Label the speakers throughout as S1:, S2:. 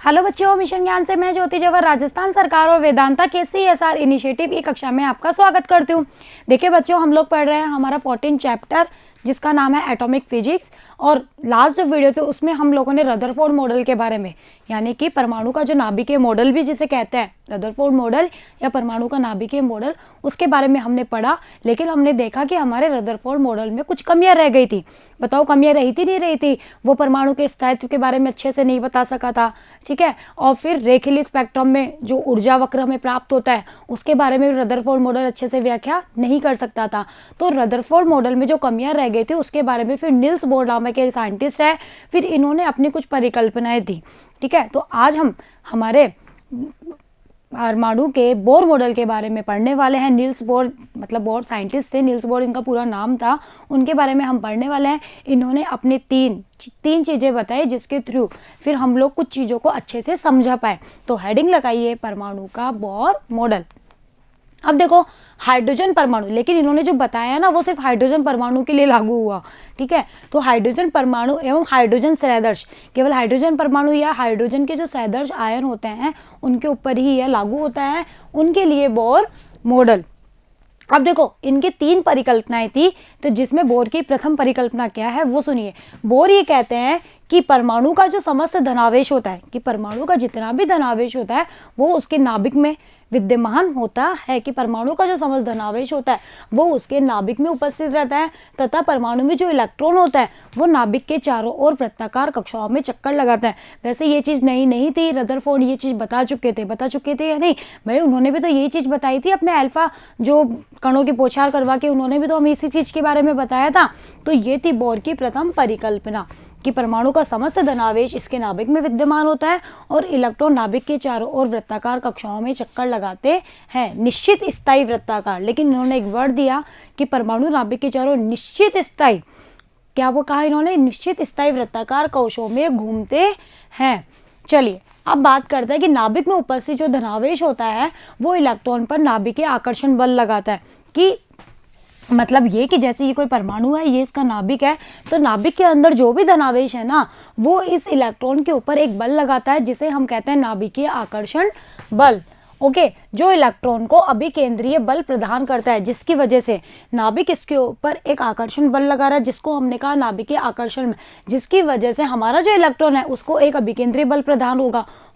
S1: Hello बच्चों, mission ज्ञान से मैं ज्योति जवर राजस्थान सरकार और वेदांता के CSR इनिशिएटिव की कक्षा में आपका स्वागत करती हूँ। देखिए बच्चों, हम लोग पढ़ रहे हैं हमारा 14 चैप्टर जिसका नाम है एटॉमिक फिजिक्स। और लास्ट जो वीडियो थी उसमें हम लोगों ने रदरफोर्ड मॉडल के बारे में, यानी कि परमाणु का जो नाभिकीय मॉडल भी जिसे कहते हैं रदरफोर्ड मॉडल या परमाणु का नाभिकीय मॉडल, उसके बारे में हमने पढ़ा। लेकिन हमने देखा कि हमारे रदरफोर्ड मॉडल में कुछ कमियां रह गई थी। बताओ कमियां रही थी नहीं रही थी? वो परमाणु के स्थायित्व के बारे में अच्छे से नहीं बता सका था, ठीक है। और फिर रेखीय स्पेक्ट्रम में जो ऊर्जा वक्र हमें प्राप्त होता है उसके बारे में रदरफोर्ड मॉडल अच्छे से व्याख्या नहीं कर सकता था। तो रदरफोर्ड मॉडल में जो कमियां रह गई थी उसके बारे में फिर नील्स बोर नामक एक साइंटिस्ट है, फिर इन्होंने अपनी कुछ परिकल्पनाएं दी, ठीक है। तो आज हम हमारे परमाणु के बोर मॉडल के बारे में पढ़ने वाले हैं। नील्स बोर मतलब बोर साइंटिस्ट थे, नील्स बोर इनका पूरा नाम था, उनके बारे में हम पढ़ने वाले हैं। इन्होंने अपनी तीन चीज़ें बताई जिसके थ्रू फिर हम लोग कुछ चीज़ों को अच्छे से समझा पाए। तो हेडिंग लगाइए परमाणु का बोर मॉडल। अब देखो हाइड्रोजन परमाणु, लेकिन इन्होंने जो बताया ना वो सिर्फ हाइड्रोजन परमाणु के लिए लागू हुआ, ठीक है। तो हाइड्रोजन परमाणु एवं हाइड्रोजन सह-आदर्श, केवल हाइड्रोजन परमाणु या हाइड्रोजन के जो सह-आदर्श आयन होते हैं उनके ऊपर ही यह लागू होता है, उनके लिए बोर मॉडल। अब देखो इनकी 3 परिकल्पनाएं थी, तो जिसमें बोर की प्रथम परिकल्पना क्या है वो सुनिए। बोर ये कहते हैं कि परमाणु का जो समस्त धनावेश होता है, कि परमाणु का जितना भी धनावेश होता है वो उसके नाभिक में विद्यमान होता है, कि परमाणु का जो समस्त धनावेश होता है वो उसके नाभिक में उपस्थित रहता है, तथा परमाणु में जो इलेक्ट्रॉन होता है वो नाभिक के चारों ओर वृत्ताकार कक्षाओं में चक्कर लगाता है। वैसे ये चीज़ नई नहीं थी, रदरफोर्ड ये चीज़ बता चुके थे या नहीं भाई? उन्होंने भी तो यही चीज़ बताई थी अपने अल्फा जो कणों की पोछार करवा के, उन्होंने भी तो हमें इसी चीज़ के बारे में बताया था। तो ये थी बोर की प्रथम परिकल्पना कि परमाणु का समस्त धनावेश इसके नाभिक में विद्यमान होता है और इलेक्ट्रॉन नाभिक के चारों ओर वृत्ताकार कक्षाओं में चक्कर लगाते हैं, निश्चित स्थायी वृत्ताकार। लेकिन इन्होंने एक वर्ड दिया कि परमाणु नाभिक के चारों निश्चित स्थायी, क्या वो कहा इन्होंने? निश्चित स्थायी वृत्ताकार कोशों में घूमते हैं। चलिए अब बात करते हैं कि नाभिक में उपस्थित जो धनावेश होता है वो इलेक्ट्रॉन पर नाभिकीय आकर्षण बल लगाता है। कि मतलब ये कि जैसे ये कोई परमाणु है, ये इसका नाभिक है, तो नाभिक के अंदर जो भी धनावेश है ना वो इस इलेक्ट्रॉन के ऊपर एक बल लगाता है जिसे हम कहते हैं नाभिकीय आकर्षण बल। ओके, जो इलेक्ट्रॉन को अभिकेंद्रीय बल प्रदान करता है, जिसकी वजह से नाभिक इसके ऊपर एक आकर्षण बल लगा रहा है जिसको हमने कहा नाभिकीय आकर्षण, जिसकी वजह से हमारा जो इलेक्ट्रॉन है उसको एक अभिकेंद्रीय बल प्रदान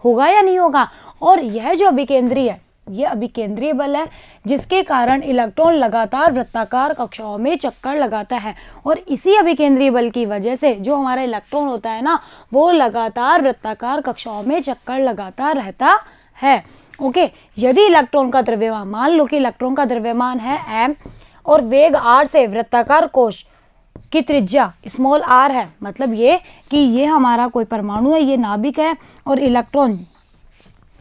S1: होगा या नहीं होगा। और यह जो अभिकेंद्रीय है ये अभिकेंद्रीय बल है जिसके कारण इलेक्ट्रॉन लगातार वृत्ताकार कक्षाओं में चक्कर लगाता है। और इसी अभिकेंद्रीय बल की वजह से जो हमारा इलेक्ट्रॉन होता है ना वो लगातार वृत्ताकार कक्षाओं में चक्कर लगाता रहता है। ओके, यदि इलेक्ट्रॉन का द्रव्यमान, मान लो कि इलेक्ट्रॉन का द्रव्यमान है m और वेग r से वृत्ताकार कोश की त्रिज्या स्मॉल r है, मतलब ये कि ये हमारा कोई परमाणु है, ये नाभिक है और इलेक्ट्रॉन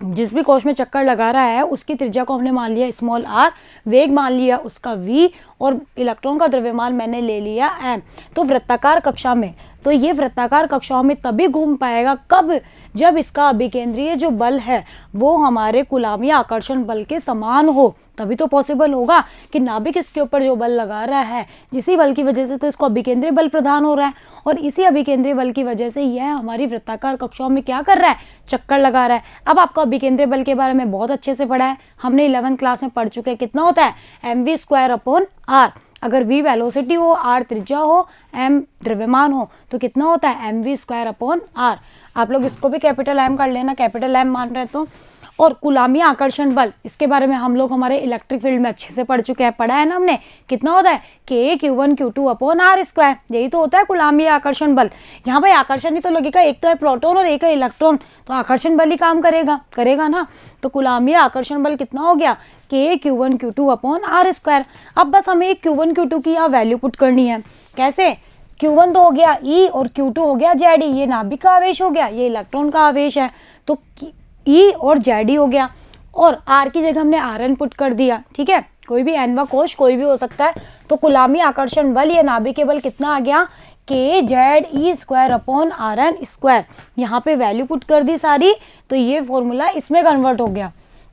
S1: जिस भी कोश में चक्कर लगा रहा है उसकी त्रिज्या को हमने मान लिया स्मॉल r, वेग मान लिया उसका v और इलेक्ट्रॉन का द्रव्यमान मैंने ले लिया m। तो वृत्ताकार कक्षा में, तो ये वृत्ताकार कक्षाओं में तभी घूम पाएगा कब? जब इसका अभिकेंद्रीय जो बल है वो हमारे कूलॉम्बीय आकर्षण बल के समान हो, तभी तो पॉसिबल होगा कि नाभिक इसके ऊपर जो बल लगा रहा है जिसी बल की वजह से तो इसको अभिकेंद्रीय बल प्रदान हो रहा है और इसी अभिकेंद्रीय बल की वजह से यह हमारी वृत्ताकार कक्षाओं में क्या कर रहा है? चक्कर लगा रहा है। अब आपको अभिकेंद्रीय बल के बारे में बहुत अच्छे से पढ़ा है, हमने 11th क्लास में पढ़ चुके हैं। कितना होता है? mv²/r। अगर v वेलोसिटी हो, r त्रिज्या हो, m द्रव्यमान हो तो कितना होता है? mv²/r। आप लोग इसको भी कैपिटल M कर लेना, कैपिटल M मान रहे तो। और कूलॉम्बीय आकर्षण बल, इसके बारे में हम लोग हमारे इलेक्ट्रिक फील्ड में अच्छे से पढ़ चुके हैं, पढ़ा है ना हमने। कितना होता है? K(Q1Q2)/r²। यही तो होता है कूलॉम्बीय आकर्षण बल। यहाँ भाई आकर्षण ही तो लगेगा, एक तो है प्रोटॉन और एक है इलेक्ट्रॉन, तो आकर्षण बल ही काम करेगा ना। तो कूलॉम्बीय आकर्षण बल कितना हो गया? K(Q1Q2)/r²। अब बस हमें Q1 Q2 की यहाँ वैल्यू पुट करनी है। कैसे? Q1 तो हो गया E और Q2 हो गया ZE, ये नाभिक का आवेश हो गया, ये इलेक्ट्रॉन का आवेश है, तो E और ZE हो गया। और R की जगह हमने Rn पुट कर दिया, ठीक है। कोई भी nवा कोश कोई भी हो सकता है। तो कूलॉम्बीय आकर्षण बल या नाभिकीय बल कितना आ गया? kZe²/Rn²। यहाँ पे वैल्यू पुट कर दी सारी, तो ये फॉर्मूला इसमें कन्वर्ट हो गया।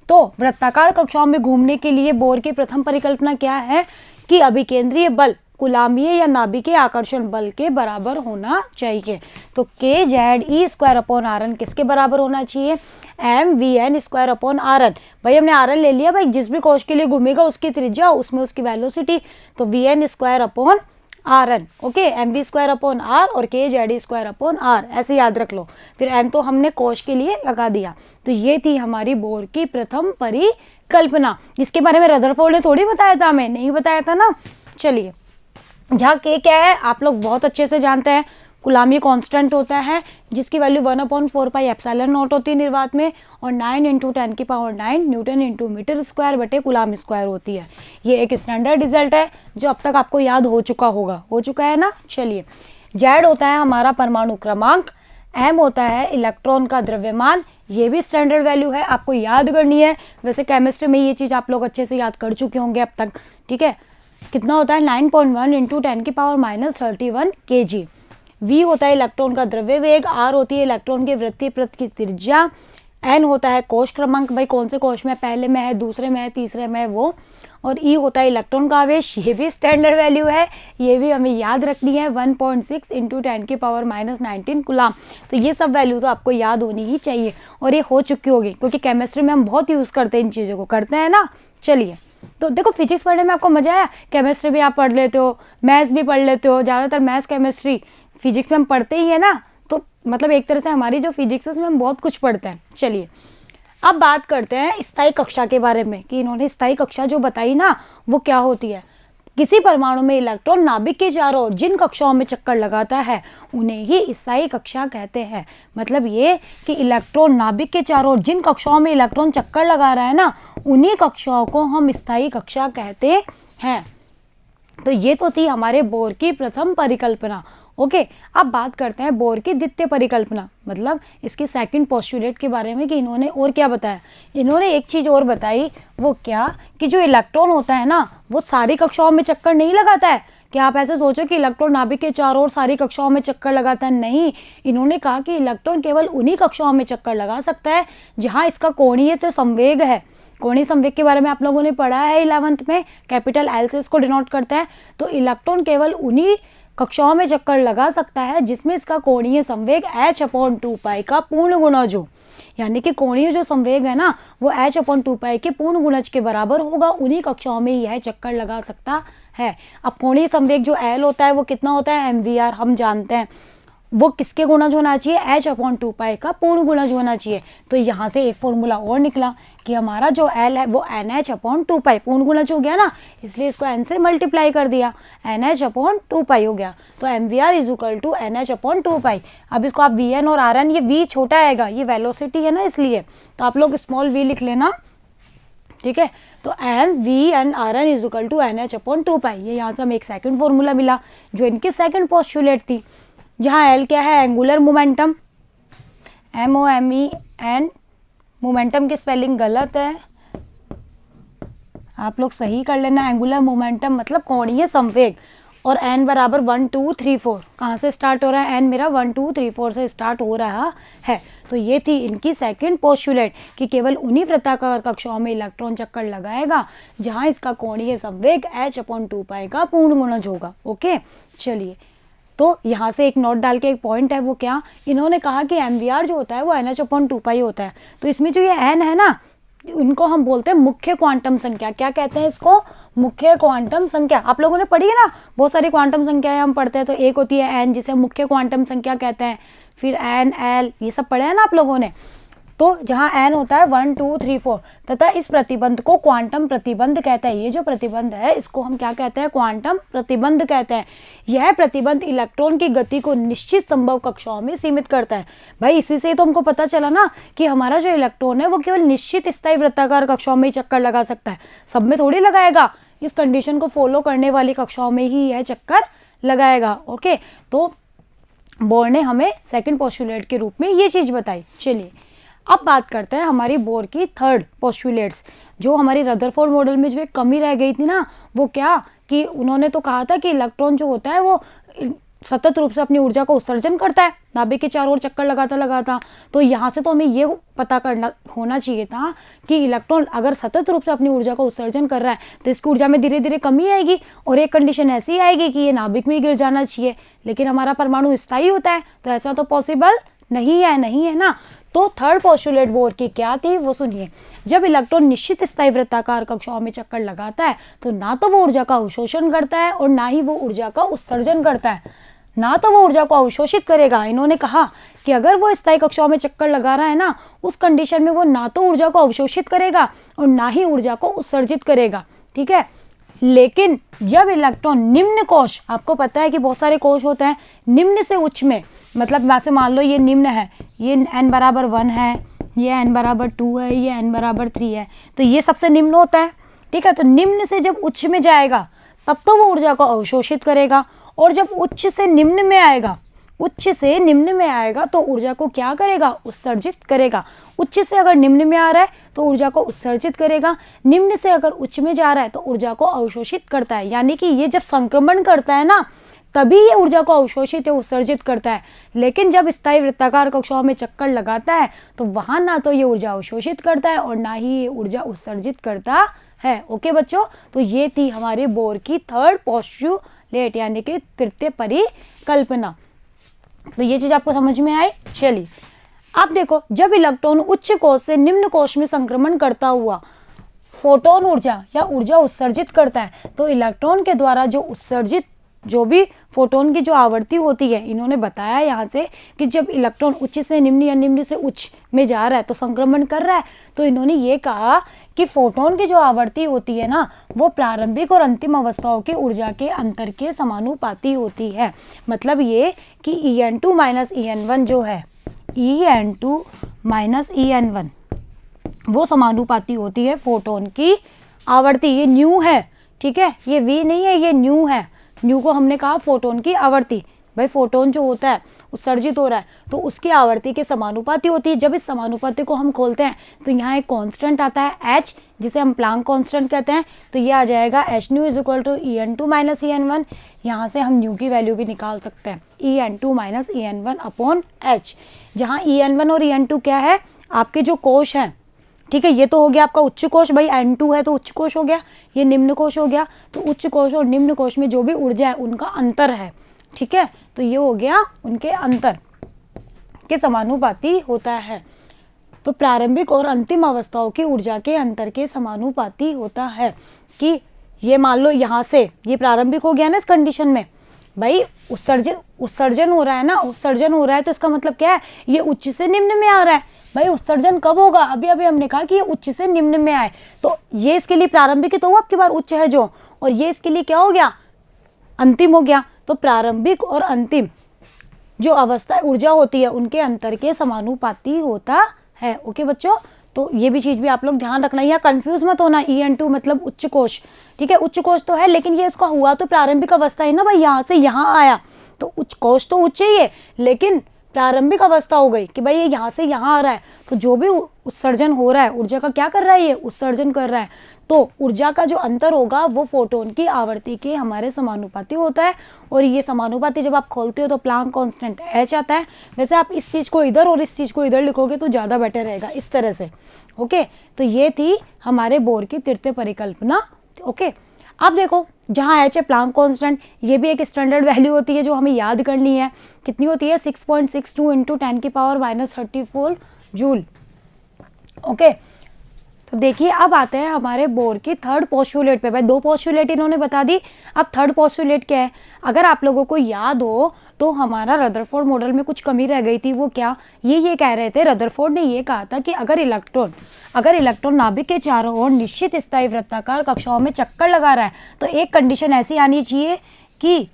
S1: तो वृत्ताकार कक्षाओं में घूमने के लिए बोर की प्रथम परिकल्पना क्या है? कि अभिकेंद्रीय बल कुलामीय या नाभिकीय आकर्षण बल के बराबर होना चाहिए। तो K Z E square upon R N किसके बराबर होना चाहिए? M V N square upon R N. भाई हमने आर एन ले लिया, भाई जिस भी कोश के लिए घूमेगा उसकी त्रिज्या उसमें उसकी वेलोसिटी, तो V N square upon R N. Okay, M V square upon R और K Z E square upon R, ऐसे याद रख लो। फिर एन तो हमने कोश के लिए लगा दिया। तो ये थी हमारी बोर की प्रथम परिकल्पना। इसके बारे में रदरफोर्ड ने थोड़ी बताया था, हमें नहीं बताया था ना। चलिए, जहाँ के क्या है आप लोग बहुत अच्छे से जानते हैं, कुलामी कांस्टेंट होता है जिसकी वैल्यू 1/4 पाई एप्सिलॉन नॉट होती है निर्वात में, और 9 × 10⁹ न्यूटन × मीटर स्क्वायर बटे कुलाम स्क्वायर होती है। ये एक स्टैंडर्ड रिजल्ट है जो अब तक आपको याद हो चुका होगा, हो चुका है ना। चलिए, जेड होता है हमारा परमाणु क्रमांक, एम होता है इलेक्ट्रॉन का द्रव्यमान, ये भी स्टैंडर्ड वैल्यू है, आपको याद करनी है। वैसे केमिस्ट्री में ये चीज़ आप लोग अच्छे से याद कर चुके होंगे अब तक, ठीक है। कितना होता है? 9.1 × 10⁻³ kg। v होता है इलेक्ट्रॉन का द्रव्य वेग, r होती है इलेक्ट्रॉन की वृत्तीय पृष्ठ की त्रिज्या, n होता है कोश क्रमांक, भाई कौन से कोश में, पहले में है, दूसरे में है, तीसरे में है वो, और e होता है इलेक्ट्रॉन का आवेश, ये भी स्टैंडर्ड वैल्यू है, ये भी हमें याद रखनी है, 1.6 × 10⁻19 कूलाम। तो ये सब वैल्यू तो आपको याद होनी ही चाहिए और ये हो चुकी होगी, क्योंकि केमिस्ट्री में हम बहुत यूज़ करते हैं इन चीज़ों को, करते हैं ना। चलिए, तो देखो फिजिक्स पढ़ने में आपको मजा आया, केमिस्ट्री भी आप पढ़ लेते हो, मैथ्स भी पढ़ लेते हो, ज़्यादातर मैथ्स केमिस्ट्री फिजिक्स में हम पढ़ते ही है ना, तो मतलब एक तरह से हमारी जो फिजिक्स है उसमें हम बहुत कुछ पढ़ते हैं। चलिए, अब बात करते हैं स्थायी कक्षा के बारे में, कि इन्होंने स्थायी कक्षा जो बताई ना वो क्या होती है। किसी परमाणु में इलेक्ट्रॉन नाभिक के चारों ओर जिन कक्षाओं में चक्कर लगाता है उन्हें ही स्थायी कक्षा कहते हैं। मतलब ये कि इलेक्ट्रॉन नाभिक के चारों ओर जिन कक्षाओं में इलेक्ट्रॉन चक्कर लगा रहा है ना, उन्हीं कक्षाओं को हम स्थायी कक्षा कहते हैं। तो ये तो थी हमारे बोर की प्रथम परिकल्पना। ओके, अब बात करते हैं बोर की द्वितीय परिकल्पना, मतलब इसकी सेकंड पोस्टुलेट के बारे में, कि इन्होंने और क्या बताया। इन्होंने एक चीज़ और बताई, वो क्या, कि जो इलेक्ट्रॉन होता है ना वो सारी कक्षाओं में चक्कर नहीं लगाता है। कि आप ऐसे सोचो कि इलेक्ट्रॉन नाभिक के चारों ओर सारी कक्षाओं में चक्कर लगाता है, नहीं। इन्होंने कहा कि इलेक्ट्रॉन केवल उन्हीं कक्षाओं में चक्कर लगा सकता है जहाँ इसका कोणीय से संवेग है। कोणीय संवेग के बारे में आप लोगों ने पढ़ा है 11th में, कैपिटल एल से इसको डिनोट करता है। तो इलेक्ट्रॉन केवल उन्हीं कक्षाओं में चक्कर लगा सकता है जिसमें इसका कोणीय संवेग h/2π का पूर्ण गुणज हो। यानी कि कोणीय जो संवेग है ना वो h/2π के पूर्ण गुणज के बराबर होगा, उन्हीं कक्षाओं में यह चक्कर लगा सकता है। अब कोणीय संवेग जो L होता है वो कितना होता है? mvr, हम जानते हैं। वो किसके गुणज होना चाहिए? h/2π का पूर्ण गुणज होना चाहिए। तो यहाँ से एक फॉर्मूला और निकला कि हमारा जो L है वो NH/2π पूर्ण गुणज हो गया ना, इसलिए इसको N से मल्टीप्लाई कर दिया, NH/2π हो गया। तो mvr = NH/2π। अब इसको आप Vn और Rn, ये V छोटा आएगा, ये वेलोसिटी है ना, इसलिए तो आप लोग स्मॉल v लिख लेना, ठीक है। तो mvn Rn = NH/2π। ये यहाँ से हमें एक सेकंड फॉर्मूला मिला जो इनकी सेकंड पोस्टुलेट थी, जहाँ L क्या है? Angular momentum, MOMEN। मोमेंटम की स्पेलिंग गलत है, आप लोग सही कर लेना। एंगुलर मोमेंटम मतलब कोणीय संवेग, और n बराबर 1 2 3 4 कहाँ से स्टार्ट हो रहा है? n मेरा 1 2 3 4 से स्टार्ट हो रहा है। तो ये थी इनकी सेकंड पोस्टुलेट कि केवल उन्हीं वृत्ताकार कक्षाओं में इलेक्ट्रॉन चक्कर लगाएगा जहाँ इसका कोणीय संवेग h/2π का पूर्ण गुणज होगा। ओके, चलिए, तो यहाँ से एक नोट डाल के एक पॉइंट है, वो क्या, इन्होंने कहा कि mvr जो होता है वो NH/2π होता है। तो इसमें जो ये n है ना, उनको हम बोलते हैं मुख्य क्वांटम संख्या। क्या कहते हैं इसको? मुख्य क्वांटम संख्या। आप लोगों ने पढ़ी है ना, बहुत सारी क्वांटम संख्याएं हम पढ़ते हैं। तो एक होती है n, जिसे मुख्य क्वांटम संख्या कहते हैं, फिर n l, ये सब पढ़े हैं ना आप लोगों ने। तो जहाँ n होता है 1 2 3 4, तथा इस प्रतिबंध को क्वांटम प्रतिबंध कहते हैं। ये जो प्रतिबंध है इसको हम क्या कहते हैं? क्वांटम प्रतिबंध कहते हैं। यह प्रतिबंध इलेक्ट्रॉन की गति को निश्चित संभव कक्षाओं में सीमित करता है। भाई इसी से तो हमको पता चला ना कि हमारा जो इलेक्ट्रॉन है वो केवल निश्चित स्थायी वृत्ताकार कक्षाओं में ही चक्कर लगा सकता है, सब में थोड़ी लगाएगा। इस कंडीशन को फॉलो करने वाली कक्षाओं में ही यह चक्कर लगाएगा। ओके, तो बोर ने हमें सेकंड पोस्टुलेट के रूप में ये चीज़ बताई। चलिए, अब बात करते हैं हमारी बोर की थर्ड पोस्टुलेट्स। जो हमारी रदरफोर्ड मॉडल में जो एक कमी रह गई थी ना, वो क्या, कि उन्होंने तो कहा था कि इलेक्ट्रॉन जो होता है वो सतत रूप से अपनी ऊर्जा को उत्सर्जन करता है नाभिक के चारों ओर चक्कर लगाता लगाता। तो यहाँ से तो हमें ये पता करना होना चाहिए था कि इलेक्ट्रॉन अगर सतत रूप से अपनी ऊर्जा को उत्सर्जन कर रहा है तो इसकी ऊर्जा में धीरे धीरे कमी आएगी और एक कंडीशन ऐसी आएगी कि ये नाभिक में ही गिर जाना चाहिए। लेकिन हमारा परमाणु स्थायी होता है तो ऐसा तो पॉसिबल नहीं है ना। तो थर्ड पोस्टुलेट बोर की क्या थी वो सुनिए। जब इलेक्ट्रॉन निश्चित स्थायी वृत्ताकार कक्षाओं में चक्कर लगाता है तो ना तो वो ऊर्जा का अवशोषण करता है और ना ही वो ऊर्जा का उत्सर्जन करता है। ना तो वो ऊर्जा को अवशोषित करेगा, इन्होंने कहा कि अगर वो स्थायी कक्षाओं में चक्कर लगा रहा है ना, उस कंडीशन में वो ना तो ऊर्जा को अवशोषित करेगा और ना ही ऊर्जा को उत्सर्जित करेगा, ठीक है। लेकिन जब इलेक्ट्रॉन निम्न कोश, आपको पता है कि बहुत सारे कोश होते हैं, निम्न से उच्च में, मतलब वैसे मान लो ये निम्न है, ये n बराबर 1 है, ये n बराबर 2 है, ये n बराबर 3 है, तो ये सबसे निम्न होता है, ठीक है। तो निम्न से जब उच्च में जाएगा तब तो वो ऊर्जा को अवशोषित करेगा और जब उच्च से निम्न में आएगा, उच्च से निम्न में आएगा तो ऊर्जा को क्या करेगा, उत्सर्जित करेगा। उच्च से अगर निम्न में आ रहा है तो ऊर्जा को उत्सर्जित करेगा, निम्न से अगर उच्च में जा रहा है तो ऊर्जा को अवशोषित करता है। यानी कि ये जब संक्रमण करता है ना तभी ये ऊर्जा को अवशोषित या उत्सर्जित करता है। लेकिन जब स्थायी वृत्ताकार कक्षाओं में चक्कर लगाता है तो वहां ना तो ये ऊर्जा अवशोषित करता है और ना ही ये ऊर्जा उत्सर्जित करता है। ओके बच्चों, तो ये थी हमारे बोर की थर्ड पोस्टुलेट यानी कि तृतीय परिकल्पना। तो ये चीज आपको समझ में आई। चलिए अब देखो, जब इलेक्ट्रॉन उच्च कोश से निम्न कोश में संक्रमण करता हुआ फोटोन ऊर्जा या ऊर्जा उत्सर्जित करता है तो इलेक्ट्रॉन के द्वारा जो उत्सर्जित जो भी फोटोन की जो आवृत्ति होती है, इन्होंने बताया यहाँ से कि जब इलेक्ट्रॉन उच्च से निम्न या निम्न से उच्च में जा रहा है तो संक्रमण कर रहा है, तो इन्होंने ये कहा कि फोटोन की जो आवृत्ति होती है ना वो प्रारंभिक और अंतिम अवस्थाओं की ऊर्जा के अंतर के समानुपाती होती है। मतलब ये कि En2 माइनस En1 जो है, En2 माइनस En1 वो समानुपाती होती है फोटोन की आवृत्ति। ये न्यू है, ठीक है, ये V नहीं है, ये न्यू है। न्यू को हमने कहा फोटोन की आवृत्ति। भाई फोटोन जो होता है उत्सर्जित हो रहा है तो उसकी आवृत्ति के समानुपाती होती है। जब इस समानुपाती को हम खोलते हैं तो यहाँ एक कांस्टेंट आता है h, जिसे हम प्लांक कांस्टेंट कहते हैं। तो ये आ जाएगा h new is equal to En2 minus En1। यहाँ से हम न्यू की वैल्यू भी निकाल सकते हैं, En2 minus En1 upon h, जहाँ En1 और En2 क्या है, आपके जो कोश हैं, ठीक है। ये तो हो गया आपका उच्च कोश, भाई N2 है तो उच्च कोश हो गया, ये निम्न कोश हो गया। तो उच्च कोश और निम्न कोश में जो भी ऊर्जा है उनका अंतर है, ठीक है। तो ये हो गया उनके अंतर के समानुपाती होता है। तो प्रारंभिक और अंतिम अवस्थाओं की ऊर्जा के अंतर के समानुपाती होता है। कि ये मान लो यहाँ से ये प्रारंभिक हो गया ना, इस कंडीशन में भाई उत्सर्जन हो रहा है ना, उत्सर्जन हो रहा है तो इसका मतलब क्या है, ये उच्च से निम्न में आ रहा है। भाई उत्सर्जन कब होगा, अभी अभी हमने कहा कि ये उच्च से निम्न में आए, तो ये इसके लिए प्रारंभिक है तो वो आपकी बार उच्च है जो, और ये इसके लिए क्या हो गया, अंतिम हो गया। तो प्रारंभिक और अंतिम जो अवस्था ऊर्जा होती है उनके अंतर के समानुपाती होता है। ओके बच्चों, तो ये भी चीज भी आप लोग ध्यान रखना, या कंफ्यूज मत होना। En2 मतलब उच्च कोश, ठीक है, उच्च कोश तो है लेकिन ये इसका हुआ तो प्रारंभिक अवस्था है ना भाई, यहाँ से यहाँ आया तो उच्च कोश तो उच्च ही है लेकिन प्रारंभिक अवस्था हो गई कि भाई ये यहाँ से यहाँ आ रहा है। तो जो भी उत्सर्जन हो रहा है ऊर्जा का क्या कर रहा है, ये उत्सर्जन कर रहा है। तो ऊर्जा का जो अंतर होगा वो फोटोन की आवृत्ति के हमारे समानुपाती होता है। और ये समानुपाती जब आप खोलते हो तो प्लांक कांस्टेंट h आता है। वैसे आप इस चीज़ को इधर और इस चीज़ को इधर लिखोगे तो ज़्यादा बेटर रहेगा इस तरह से। ओके, तो ये थी हमारे बोर की तृतीय परिकल्पना। ओके, अब देखो जहाँ h है प्लांक कांस्टेंट, ये भी एक स्टैंडर्ड वैल्यू होती है जो हमें याद करनी है। कितनी होती है, 6.62 इंटू 10 की पावर -34 जूल। ओके, तो देखिए अब आते हैं हमारे बोर की थर्ड पोस्टुलेट पे। भाई दो पोस्टुलेट इन्होंने बता दी, अब थर्ड पोस्टुलेट क्या है। अगर आप लोगों को याद हो तो हमारा रदरफोर्ड मॉडल में कुछ कमी रह गई थी, वो क्या, ये कह रहे थे, रदरफोर्ड ने ये कहा था कि अगर इलेक्ट्रॉन नाभिक के चारों ओर निश्चित स्थायी वृत्ताकार कक्षाओं में चक्कर लगा रहा है तो एक कंडीशन ऐसी आनी चाहिए कि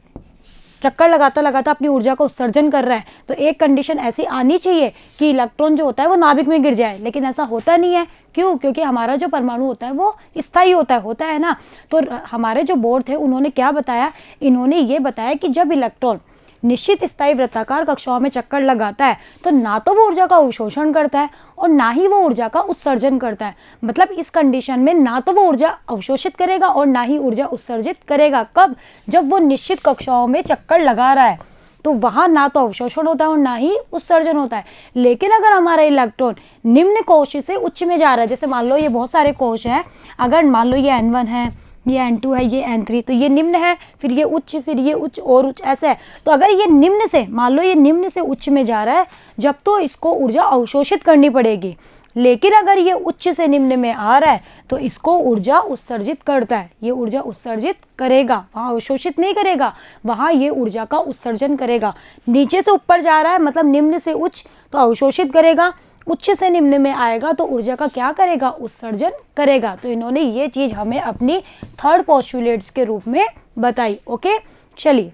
S1: चक्कर लगाता लगाता अपनी ऊर्जा को उत्सर्जन कर रहा है, तो एक कंडीशन ऐसी आनी चाहिए कि इलेक्ट्रॉन जो होता है वो नाभिक में गिर जाए। लेकिन ऐसा होता नहीं है, क्यों, क्योंकि हमारा जो परमाणु होता है वो स्थायी होता है ना। तो हमारे जो बोर थे उन्होंने क्या बताया, इन्होंने ये बताया कि जब इलेक्ट्रॉन निश्चित स्थायी वृत्ताकार कक्षाओं में चक्कर लगाता है तो ना तो वो ऊर्जा का अवशोषण करता है और ना ही वो ऊर्जा का उत्सर्जन करता है। मतलब इस कंडीशन में ना तो वो ऊर्जा अवशोषित करेगा और ना ही ऊर्जा उत्सर्जित करेगा। कब, जब वो निश्चित कक्षाओं में चक्कर लगा रहा है। तो वहाँ ना तो अवशोषण होता है और ना ही उत्सर्जन होता है। लेकिन अगर हमारा इलेक्ट्रॉन निम्न कोश से उच्च में जा रहा है, जैसे मान लो ये बहुत सारे कोश हैं, अगर मान लो ये N1 है, ये N2 है, ये N3, तो ये निम्न है, फिर ये उच्च, फिर ये उच्च और उच्च, ऐसे है। तो अगर ये निम्न से, मान लो ये निम्न से उच्च में जा रहा है, जब तो इसको ऊर्जा अवशोषित करनी पड़ेगी। लेकिन अगर ये उच्च से निम्न में आ रहा है तो इसको ऊर्जा उत्सर्जित करता है, ये ऊर्जा उत्सर्जित करेगा, वहाँ अवशोषित नहीं करेगा, वहाँ ये ऊर्जा का उत्सर्जन करेगा। नीचे से ऊपर जा रहा है मतलब निम्न से उच्च, तो अवशोषित करेगा, उच्च से निम्न में आएगा तो ऊर्जा का क्या करेगा, उत्सर्जन करेगा। तो इन्होंने ये चीज़ हमें अपनी थर्ड पोस्टुलेट्स के रूप में बताई। ओके, चलिए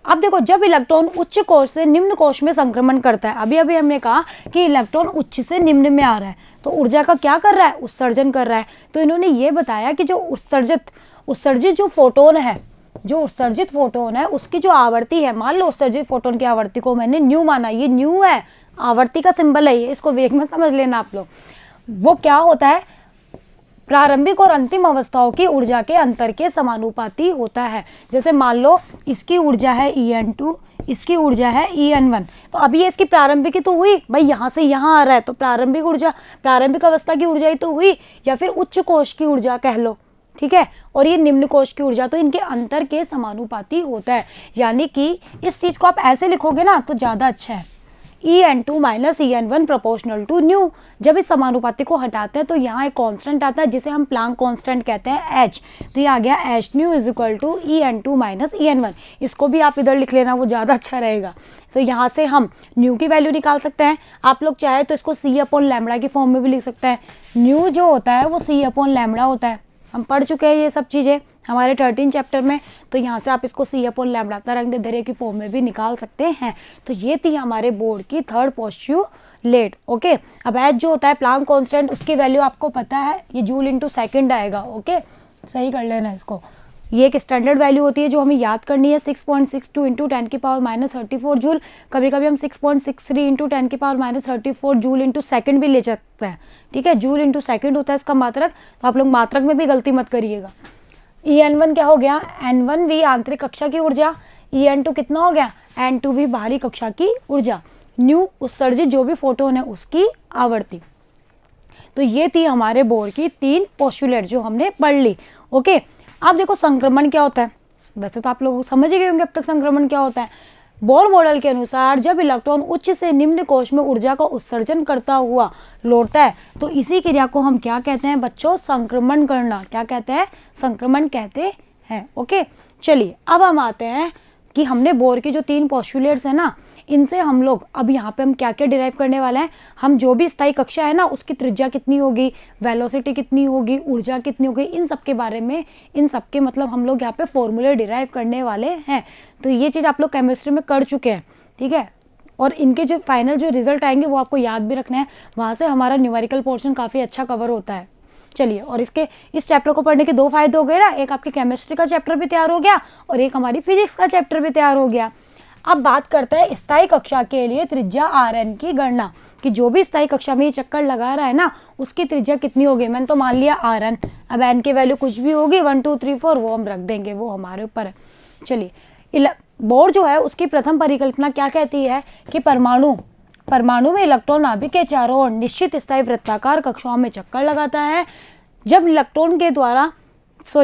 S1: अब देखो, जब इलेक्ट्रॉन उच्च कोश से निम्न कोश में संक्रमण करता है, अभी अभी हमने कहा कि इलेक्ट्रॉन उच्च से निम्न में आ रहा है तो ऊर्जा का क्या कर रहा है, उत्सर्जन कर रहा है। तो इन्होंने ये बताया कि जो उत्सर्जित जो फोटोन है, जो उत्सर्जित फोटोन है उसकी जो आवृत्ति है, मान लो उत्सर्जित फोटोन की आवृत्ति को मैंने न्यू माना, ये न्यू है, आवृत्ति का सिंबल है ये, इसको वेग में समझ लेना आप लोग। वो क्या होता है, प्रारंभिक और अंतिम अवस्थाओं की ऊर्जा के अंतर के समानुपाती होता है। जैसे मान लो इसकी ऊर्जा है En2, इसकी ऊर्जा है En1, तो अभी ये इसकी प्रारंभिक ही तो हुई भाई, यहाँ से यहाँ आ रहा है तो प्रारंभिक ऊर्जा, प्रारंभिक अवस्था की ऊर्जा ही तो हुई, या फिर उच्च कोश की ऊर्जा कह लो, ठीक है। और ये निम्न कोश की ऊर्जा, तो इनके अंतर के समानुपाती होता है। यानी कि इस चीज़ को आप ऐसे लिखोगे ना तो ज़्यादा अच्छा है, En2 minus En1 proportional to new. जब इस समानुपाती को हटाते हैं तो यहाँ एक कांस्टेंट आता है जिसे हम प्लांक कांस्टेंट कहते हैं, H। तो ये आ गया H new is equal to En2 minus En1। इसको भी आप इधर लिख लेना, वो ज़्यादा अच्छा रहेगा। तो यहाँ से हम न्यू की वैल्यू निकाल सकते हैं। आप लोग चाहे तो इसको C/λ की फॉर्म में भी लिख सकते हैं। न्यू जो होता है वो C/λ होता है, हम पढ़ चुके हैं ये सब चीज़ें हमारे 13 चैप्टर में। तो यहाँ से आप इसको C/λ तरंग दैर्ध्य की फॉर्म में भी निकाल सकते हैं। तो ये थी हमारे बोर्ड की थर्ड पोस्टुलेट। ओके, अब H जो होता है प्लांक कांस्टेंट, उसकी वैल्यू आपको पता है, ये जूल इंटू सेकेंड आएगा। ओके, सही कर लेना इसको। ये एक स्टैंडर्ड वैल्यू होती है जो हमें याद करनी है, 6.62 इंटू 10⁻34 जूल। कभी कभी हम 6.63 इंटू 10⁻34 जूल इंटू सेकेंड भी ले सकते हैं, ठीक है। जूल इंटू सेकेंड होता है इसका मात्रक, तो आप लोग मात्रक में भी गलती मत करिएगा। En1 क्या हो गया, N1V आंतरिक कक्षा की ऊर्जा, En2 कितना हो गया, N2V बाहरी कक्षा की ऊर्जा, न्यू उत्सर्जित जो भी फोटोन है उसकी आवृत्ति। तो ये थी हमारे बोर्ड की 3 पोस्टुलेट जो हमने पढ़ ली। ओके, अब देखो संक्रमण क्या होता है। वैसे तो आप लोग समझ ही गए होंगे अब तक संक्रमण क्या होता है। बोर मॉडल के अनुसार जब इलेक्ट्रॉन उच्च से निम्न कोश में ऊर्जा का उत्सर्जन करता हुआ लौटता है तो इसी क्रिया को हम क्या कहते हैं बच्चों, संक्रमण करना। क्या कहते हैं, संक्रमण कहते हैं। ओके, चलिए अब हम आते हैं कि हमने बोर की जो 3 पोस्टुलेट्स है ना, इनसे हम लोग अब यहाँ पे हम क्या क्या डिराइव करने वाले हैं। हम जो भी स्थायी कक्षा है ना उसकी त्रिज्या कितनी होगी, वेलोसिटी कितनी होगी, ऊर्जा कितनी होगी, इन सब के बारे में, इन सब के मतलब हम लोग यहाँ पे फॉर्मूले डिराइव करने वाले हैं। तो ये चीज़ आप लोग केमिस्ट्री में कर चुके हैं, ठीक है। और इनके जो फाइनल जो रिजल्ट आएंगे वो आपको याद भी रखना है, वहाँ से हमारा न्यूमेरिकल पोर्शन काफ़ी अच्छा कवर होता है। चलिए, और इसके इस चैप्टर को पढ़ने के 2 फायदे हो गए ना, एक आपके केमिस्ट्री का चैप्टर भी तैयार हो गया और एक हमारी फिजिक्स का चैप्टर भी तैयार हो गया। अब बात करते हैं स्थायी कक्षा के लिए त्रिज्या Rn की गणना, कि जो भी स्थायी कक्षा में ये चक्कर लगा रहा है ना उसकी त्रिज्या कितनी होगी। मैंने तो मान लिया Rn, अब n की वैल्यू कुछ भी होगी 1 2 3 4 वो हम रख देंगे, वो हमारे ऊपर है। चलिए, बोर जो है उसकी प्रथम परिकल्पना क्या कहती है कि परमाणु में इलेक्ट्रॉन नाभिक के चारों ओर निश्चित स्थायी वृत्ताकार कक्षाओं में चक्कर लगाता है। जब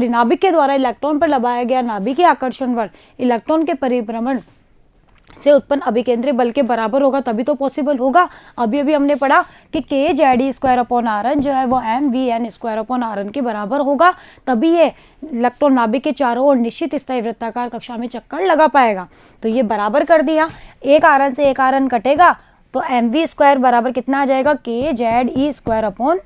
S1: नाभिक के द्वारा इलेक्ट्रॉन पर लगाया गया नाभिकीय आकर्षण बल इलेक्ट्रॉन के परिभ्रमण से उत्पन्न अभिकेंद्री बल के बराबर होगा तभी तो पॉसिबल होगा। अभी अभी हमने पढ़ा कि kZe²/Rn जो है वो mvn²/Rn के बराबर होगा, तभी ये इलेक्ट्रॉन नाभिक के चारों ओर निश्चित स्थायी वृत्ताकार कक्षा में चक्कर लगा पाएगा। तो ये बराबर कर दिया, एक Rn से एक Rn कटेगा तो mv² बराबर कितना आ जाएगा, kZe²/Rn।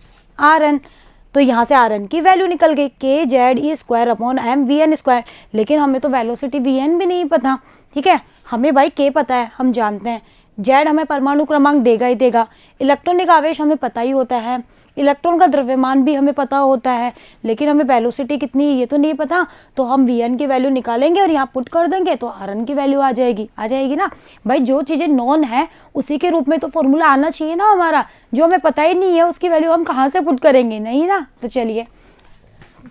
S1: तो यहाँ से Rn की वैल्यू निकल गई kZe²/mvn²। लेकिन हमें तो वेलोसिटी vn भी नहीं पता, ठीक है। हमें भाई k पता है, हम जानते हैं, z हमें परमाणु क्रमांक देगा ही देगा, इलेक्ट्रॉनिक आवेश हमें पता ही होता है, इलेक्ट्रॉन का द्रव्यमान भी हमें पता होता है, लेकिन हमें वेलोसिटी कितनी है ये तो नहीं पता। तो हम vn की वैल्यू निकालेंगे और यहाँ पुट कर देंगे तो Rn की वैल्यू आ जाएगी ना भाई। जो चीज़ें नॉन है उसी के रूप में तो फॉर्मूला आना चाहिए ना हमारा, जो हमें पता ही नहीं है उसकी वैल्यू हम कहाँ से पुट करेंगे, नहीं ना। तो चलिए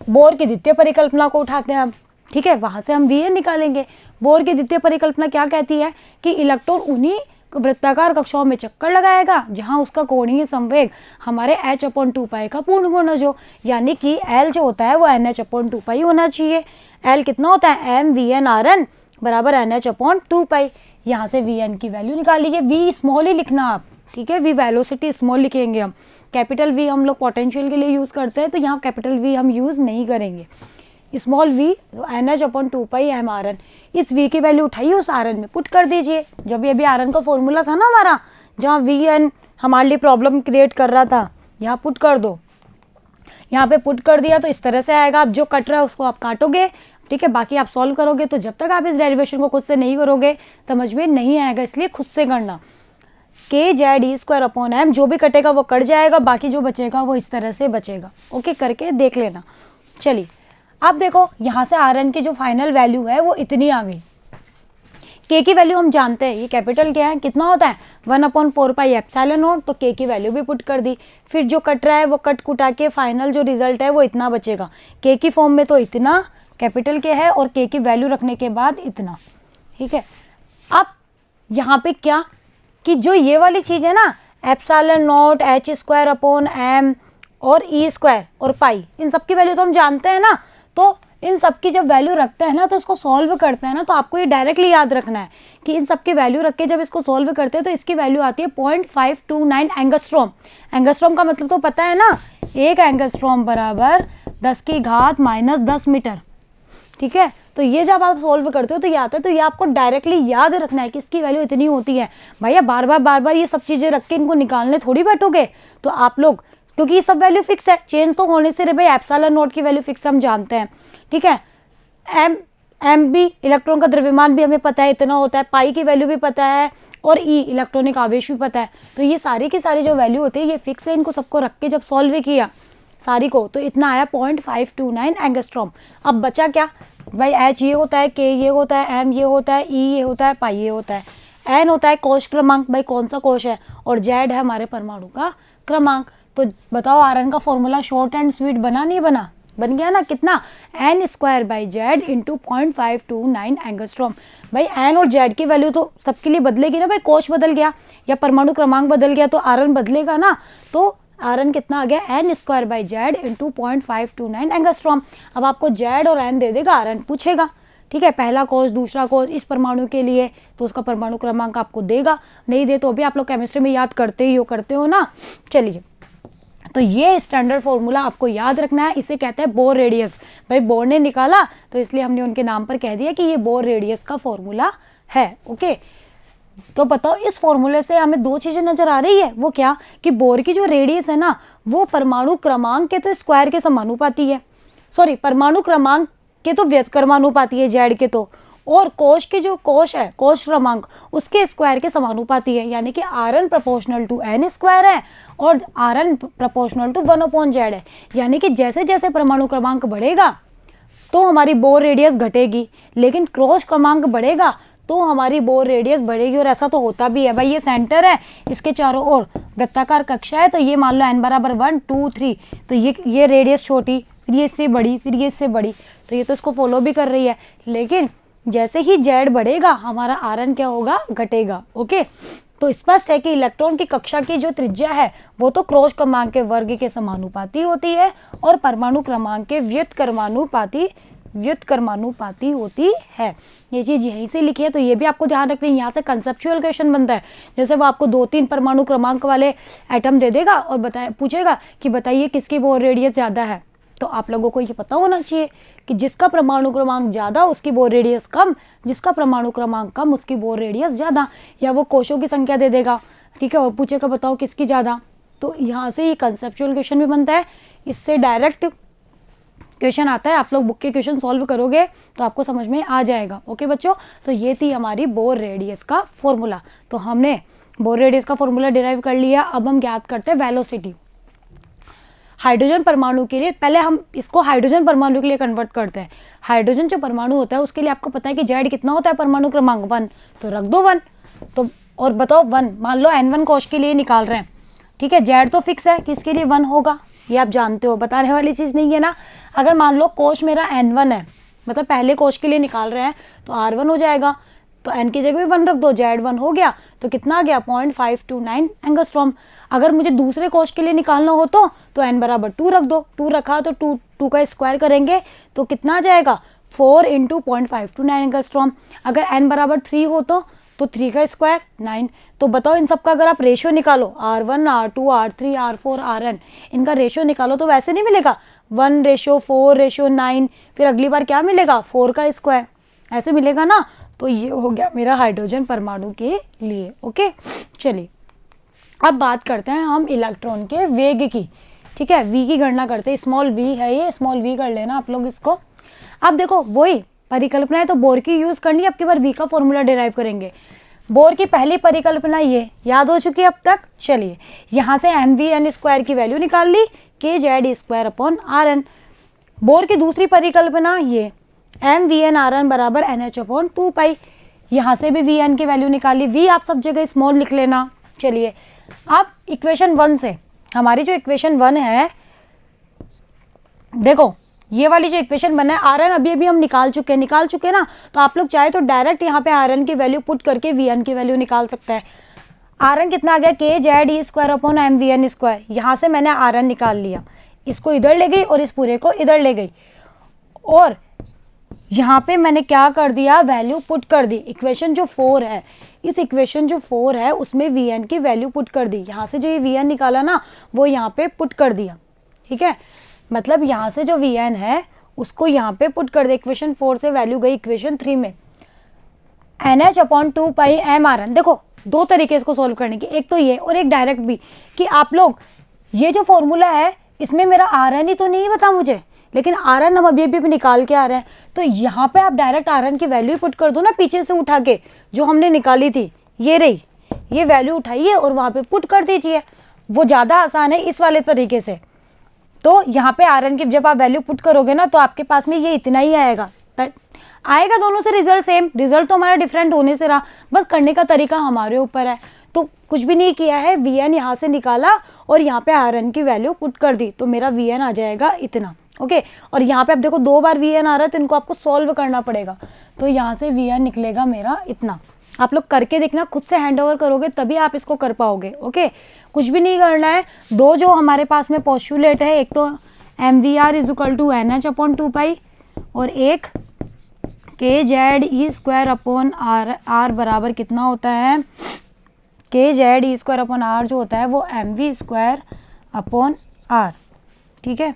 S1: बोर की द्वितीय परिकल्पना को उठाते हैं। अब ठीक है, वहाँ से हम Vn निकालेंगे। बोर की द्वितीय परिकल्पना क्या कहती है कि इलेक्ट्रॉन उन्हीं वृत्ताकार कक्षाओं में चक्कर लगाएगा जहां उसका कोणीय संवेग हमारे h/2π का पूर्ण गुणज हो, यानी कि L जो होता है वो NH/2π होना चाहिए। L कितना होता है mVnRn बराबर NH/2π। यहाँ से Vn की वैल्यू निकालिए, V स्मॉल ही लिखना आप, ठीक है, V वेलोसिटी स्मॉल लिखेंगे हम। कैपिटल V हम लोग पोटेंशियल के लिए यूज़ करते हैं, तो यहाँ कैपिटल V हम यूज़ नहीं करेंगे। स्मॉल v NH/2π mRn, इस v की वैल्यू उठाइए उस Rn में पुट कर दीजिए। जब ये भी Rn का फॉर्मूला था ना हमारा, जहाँ Vn हमारे लिए प्रॉब्लम क्रिएट कर रहा था, यहाँ पुट कर दो। यहाँ पे पुट कर दिया तो इस तरह से आएगा। अब जो कट रहा है उसको आप काटोगे, ठीक है, बाकी आप सॉल्व करोगे। तो जब तक आप इस डेरिवेशन को खुद से नहीं करोगे समझ में नहीं आएगा, इसलिए खुद से करना। kZe²/m, जो भी कटेगा वो कट जाएगा, बाकी जो बचेगा वो इस तरह से बचेगा। ओके, करके देख लेना। चलिए अब देखो, यहाँ से Rn की जो फाइनल वैल्यू है वो इतनी आ गई। k की वैल्यू हम जानते हैं, ये कैपिटल क्या है, कितना होता है 1/4πε0, तो k की वैल्यू भी पुट कर दी। फिर जो कट रहा है वो कट कुटा के फाइनल जो रिजल्ट है वो इतना बचेगा। k की फॉर्म में तो इतना कैपिटल के है, और k की वैल्यू रखने के बाद इतना, ठीक है। अब यहाँ पे क्या कि जो ये वाली चीज़ है ना ε0 h²/m और e² और पाई, इन सब की वैल्यू तो हम जानते हैं ना। तो इन सब की जब वैल्यू रखते हैं ना तो इसको सॉल्व करते हैं ना, तो आपको ये डायरेक्टली याद रखना है कि इन सब की वैल्यू रख के जब इसको सॉल्व करते हैं तो इसकी वैल्यू आती है 0.529 एंगस्ट्रॉम। एंगस्ट्रॉम का मतलब तो पता है ना, 1 एंगस्ट्रॉम बराबर 10⁻⁻10 मीटर, ठीक है। तो ये जब आप सॉल्व करते हो तो ये आता है, तो ये आपको डायरेक्टली याद रखना है कि इसकी वैल्यू इतनी होती है। भैया बार बार ये सब चीज़ें रख के इनको निकालने थोड़ी बैठोगे तो आप लोग, क्योंकि ये सब वैल्यू फिक्स है, चेंज तो होने से रे भाई ε0 की वैल्यू फिक्स हम जानते हैं, ठीक है। m भी इलेक्ट्रॉन का द्रव्यमान भी हमें पता है इतना होता है, पाई की वैल्यू भी पता है, और e इलेक्ट्रॉनिक आवेश भी पता है। तो ये सारी की सारी जो वैल्यू होती है ये फिक्स है, इनको सबको रख के जब सॉल्व किया सारी को तो इतना आया 0.529 एंगस्ट्रॉम। अब बचा क्या भाई, h ये होता है, k ये होता है, m ये होता है, e ये होता है, पाई ये होता है, n होता है कोश क्रमांक, भाई कौन सा कोश है, और z है हमारे परमाणु का क्रमांक। तो बताओ Rn का फॉर्मूला शॉर्ट एंड स्वीट बना नहीं बना, बन गया ना, कितना n²/z इंटू 0.529 एंगस्ट्रॉम। भाई n और z की वैल्यू तो सबके लिए बदलेगी ना, भाई कोश बदल गया या परमाणु क्रमांक बदल गया तो Rn बदलेगा ना। तो Rn कितना आ गया n²/z इंटू 0.529 एंगस्ट्रॉम। अब आपको z और n दे देगा, Rn पूछेगा, ठीक है, पहला कोश दूसरा कोश इस परमाणु के लिए, तो उसका परमाणु क्रमांक आपको देगा, नहीं दे तो भी आप लोग केमिस्ट्री में याद करते हो ना। चलिए, तो ये स्टैंडर्ड फॉर्मूला आपको याद रखना है, इसे कहते हैं बोर रेडियस। भाई बोर ने निकाला तो इसलिए हमने उनके नाम पर कह दिया कि ये बोर रेडियस का फॉर्मूला है। ओके, तो बताओ इस फॉर्मूले से हमें दो चीजें नजर आ रही है, वो क्या कि बोर की जो रेडियस है ना वो परमाणु क्रमांक के तो स्क्वायर के समानुपाती है, सॉरी परमाणु क्रमांक के तो व्यस्कर्मानुपाती है जेड के तो, और कोश के जो कोश है कोश क्रमांक उसके स्क्वायर के समानुपाती है, यानी कि Rn proportional to n square है और Rn प्रोपोर्शनल टू 1/z है। यानी कि जैसे जैसे परमाणु क्रमांक बढ़ेगा तो हमारी बोर रेडियस घटेगी, लेकिन क्रॉस क्रमांक बढ़ेगा तो हमारी बोर रेडियस बढ़ेगी। और ऐसा तो होता भी है भाई, ये सेंटर है, इसके चारों ओर वृत्ताकार कक्षा है, तो ये मान लो n बराबर 1 2 3, तो ये रेडियस छोटी, फिर ये इससे बड़ी, फिर ये इससे बड़ी, तो ये तो इसको फॉलो भी कर रही है। लेकिन जैसे ही जेड बढ़ेगा हमारा Rn क्या होगा, घटेगा। ओके, तो स्पष्ट है कि इलेक्ट्रॉन की कक्षा की जो त्रिज्या है वो तो क्रॉस क्रमांक के वर्ग के समानुपाती होती है और परमाणु क्रमांक के व्युत्क्रमानुपाती होती है। ये चीज़ यहीं से लिखी है, तो ये भी आपको ध्यान रखना है। यहाँ से कंसेप्चुअल क्वेश्चन बनता है, जैसे वो आपको 2-3 परमाणु क्रमांक वाले एटम दे देगा और पूछेगा कि बताइए किसकी बोर रेडियस ज़्यादा है, तो आप लोगों को ये पता होना चाहिए कि जिसका परमाणु क्रमांक ज़्यादा उसकी बोर रेडियस कम, जिसका परमाणु क्रमांक कम उसकी बोर रेडियस ज़्यादा। या वो कोशों की संख्या दे देगा, ठीक है, और पूछेगा बताओ किसकी ज़्यादा। तो यहाँ से ये कंसेप्चुअल क्वेश्चन भी बनता है, इससे डायरेक्ट क्वेश्चन आता है। आप लोग बुक के क्वेश्चन सॉल्व करोगे तो आपको समझ में आ जाएगा। ओके बच्चों, तो ये थी हमारी बोर रेडियस का फॉर्मूला। तो हमने बोर रेडियस का फॉर्मूला डिराइव कर लिया। अब हम ज्ञात करते हैं वेलोसिटी। हाइड्रोजन परमाणु के लिए पहले हम इसको हाइड्रोजन परमाणु के लिए कन्वर्ट करते हैं। हाइड्रोजन जो परमाणु होता है उसके लिए आपको पता है कि जेड कितना होता है, परमाणु क्रमांक 1, तो रख दो 1। तो और बताओ 1, मान लो n1 कोश के लिए निकाल रहे हैं, ठीक है, जेड तो फिक्स है कि इसके लिए 1 होगा, ये आप जानते हो, बताने वाली चीज़ नहीं है ना। अगर मान लो कोश मेरा n1 है, मतलब पहले कोश के लिए निकाल रहे हैं तो R1 हो जाएगा, तो n की जगह भी 1 रख दो, Z1 हो गया, तो कितना आ गया 0.529 एंगस्ट्रॉम। अगर मुझे दूसरे कोश के लिए निकालना हो तो n बराबर 2 रख दो, 2 रखा तो 2 का स्क्वायर करेंगे तो कितना आ जाएगा 4 इंटू 0.529 एंगस्ट्रॉम। अगर n बराबर 3 हो तो 3 का स्क्वायर 9। तो बताओ इन सब का अगर आप रेशियो निकालो R1 R2 R3 R4 Rn, इनका रेशियो निकालो तो वैसे नहीं मिलेगा 1:4:9, फिर अगली बार क्या मिलेगा 4 का स्क्वायर, ऐसे मिलेगा ना। तो ये हो गया मेरा हाइड्रोजन परमाणु के लिए। ओके, चलिए अब बात करते हैं हम इलेक्ट्रॉन के वेग की। ठीक है, v की गणना करते हैं, स्मॉल v है ये, स्मॉल v कर लेना आप लोग इसको। अब देखो वही परिकल्पना है तो बोर की यूज करनी है, अब की बार v का फॉर्मूला डिराइव करेंगे। बोर की पहली परिकल्पना ये याद हो चुकी है अब तक। चलिए यहाँ से mv_n² की वैल्यू निकाल ली, kz²/Rn। बोर की दूसरी परिकल्पना ये mvn/Rn बराबर NH/2π, यहाँ से भी vn की वैल्यू निकाली, v आप सब जगह स्मॉल लिख लेना। चलिए अब इक्वेशन 1 से हमारी जो इक्वेशन 1 है, देखो ये वाली जो इक्वेशन बना है Rn अभी हम निकाल चुके हैं ना, तो आप लोग चाहे तो डायरेक्ट यहाँ पे Rn की वैल्यू पुट करके Vn की वैल्यू निकाल सकते हैं। Rn कितना आ गया kZe²/mvn², यहाँ से मैंने Rn निकाल लिया, इसको इधर ले गई और इस पूरे को इधर ले गई, और यहाँ पे मैंने क्या कर दिया वैल्यू पुट कर दी। इक्वेशन जो 4 है, इस इक्वेशन जो 4 है उसमें Vn की वैल्यू पुट कर दी, यहाँ से जो ये Vn निकाला ना वो यहाँ पे पुट कर दिया। ठीक है, मतलब यहाँ से जो Vn है उसको यहाँ पे पुट कर दे। इक्वेशन 4 से वैल्यू गई इक्वेशन 3 में, NH/2πm/Rn। देखो दो तरीके इसको सॉल्व करने की, एक तो ये और एक डायरेक्ट भी, कि आप लोग ये जो फॉर्मूला है इसमें मेरा Rn ही तो नहीं बता मुझे, लेकिन Rn हम अभी भी निकाल के आ रहे हैं, तो यहाँ पे आप डायरेक्ट Rn की वैल्यू पुट कर दो ना, पीछे से उठा के जो हमने निकाली थी ये रही, ये वैल्यू उठाइए और वहाँ पे पुट कर दीजिए, वो ज़्यादा आसान है इस वाले तरीके से। तो यहाँ पे Rn की जब आप वैल्यू पुट करोगे ना तो आपके पास में ये इतना ही आएगा दोनों से रिजल्ट सेम, रिजल्ट तो हमारा डिफरेंट होने से रहा, बस करने का तरीका हमारे ऊपर है। तो कुछ भी नहीं किया है, Vn यहाँ से निकाला और यहाँ पे Rn की वैल्यू पुट कर दी, तो मेरा Vn आ जाएगा इतना। ओके, और यहाँ पे अब देखो 2 बार Vn आ रहा है तो इनको आपको सॉल्व करना पड़ेगा, तो यहाँ से Vn निकलेगा मेरा इतना। आप लोग करके देखना, खुद से हैंड ओवर करोगे तभी आप इसको कर पाओगे। ओके, कुछ भी नहीं करना है, दो जो हमारे पास में पोस्टुलेट है, एक तो mvr=NH/2π और एक kZe²/R बराबर कितना होता है, kZe²/R जो होता है वो mv²/R। ठीक है,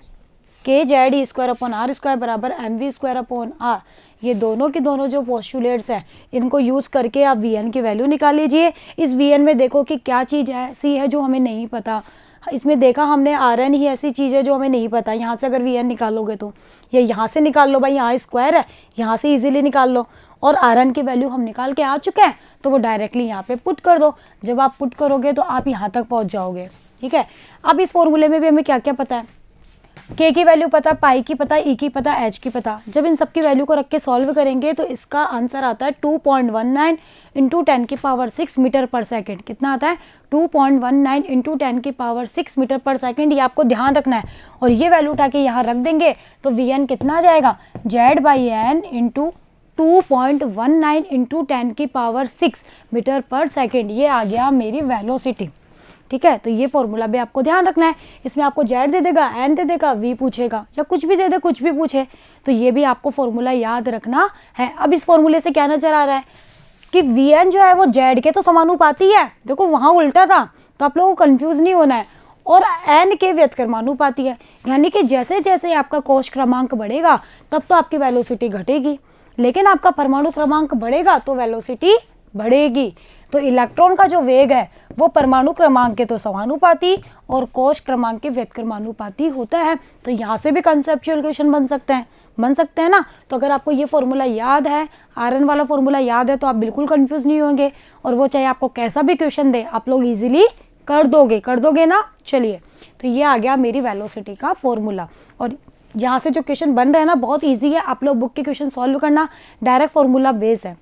S1: kZe²/R² बराबर mv²/R। ये दोनों की दोनों जो पोस्टुलेट्स हैं इनको यूज़ करके आप Vn की वैल्यू निकाल लीजिए। इस Vn में देखो कि क्या चीज़ ऐसी है जो हमें नहीं पता, इसमें देखा हमने Rn ही ऐसी चीज़ है जो हमें नहीं पता। यहाँ से अगर Vn निकालोगे तो ये यहाँ से निकाल लो भाई, यहाँ स्क्वायर है, यहाँ से इजीली निकाल लो, और Rn की वैल्यू हम निकाल के आ चुके हैं तो वो डायरेक्टली यहाँ पे पुट कर दो। जब आप पुट करोगे तो आप यहाँ तक पहुँच जाओगे। ठीक है, अब इस फॉर्मूले में भी हमें क्या क्या पता है, k की वैल्यू पता, पाई की पता, e की पता, h की पता। जब इन सब की वैल्यू को रख के सॉल्व करेंगे तो इसका आंसर आता है 2.19 इंटू 10⁶ मीटर पर सेकेंड। कितना आता है 2.19 इंटू 10⁶ मीटर पर सेकेंड, ये आपको ध्यान रखना है। और ये वैल्यू उठा के यहाँ रख देंगे तो Vn कितना आ जाएगा Z/n इंटू 2.19 इंटू 10⁶ मीटर पर सेकेंड, ये आ गया मेरी वेलोसिटी। ठीक है, तो ये फॉर्मूला भी आपको ध्यान रखना है। इसमें आपको Z दे देगा, N दे देगा, V पूछेगा या कुछ भी दे दे, कुछ भी पूछे, तो ये भी आपको फॉर्मूला याद रखना है। अब इस फॉर्मूले से क्या नजर आ रहा है कि Vn जो है वो Z के तो समानुपाती है, देखो वहाँ उल्टा था, तो आप लोगों को कंफ्यूज नहीं होना है, और N के व्यतक्रमानुपाती है, यानी कि जैसे जैसे आपका कोश क्रमांक बढ़ेगा तब तो आपकी वेलोसिटी घटेगी, लेकिन आपका परमाणु क्रमांक बढ़ेगा तो वेलोसिटी बढ़ेगी। तो इलेक्ट्रॉन का जो वेग है वो परमाणु क्रमांक के तो समानुपाती और कोश क्रमांक के व्यतक्रमानुपाती होता है। तो यहाँ से भी कंसेप्चुअल क्वेश्चन बन सकते हैं ना। तो अगर आपको ये फॉर्मूला याद है, Rn वाला फॉर्मूला याद है, तो आप बिल्कुल कंफ्यूज नहीं होंगे, और वो चाहे आपको कैसा भी क्वेश्चन दे आप लोग इजीली कर दोगे ना। चलिए, तो ये आ गया मेरी वेलोसिटी का फॉर्मूला, और यहाँ से जो क्वेश्चन बन रहे हैं ना बहुत ईजी है, आप लोग बुक के क्वेश्चन सॉल्व करना, डायरेक्ट फॉर्मूला बेस है।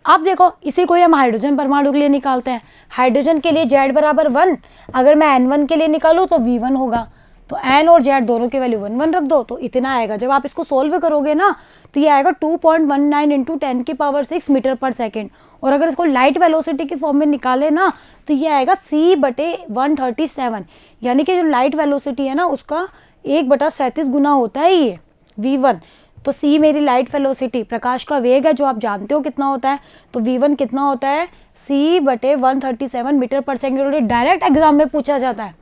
S1: अब देखो इसी को हम हाइड्रोजन परमाणु के लिए निकालते हैं। हाइड्रोजन के लिए Z = 1, अगर मैं N1 के लिए निकालूँ तो V1 होगा, तो एन और जेड दोनों की वैल्यू 1 1 रख दो तो इतना आएगा। जब आप इसको सोल्व करोगे ना तो ये आएगा 2.19 इंटू 10⁻6 मीटर पर सेकेंड। और अगर इसको लाइट वेलोसिटी की फॉर्म में निकाले ना तो ये आएगा c/137, यानी कि जो लाइट वेलोसिटी है ना उसका 1/37 गुना होता है ये v1। तो c मेरी लाइट वेलोसिटी, प्रकाश का वेग है जो आप जानते हो कितना होता है, तो v1 कितना होता है c/137 मीटर पर सेकेंड। और डायरेक्ट एग्जाम में पूछा जाता है।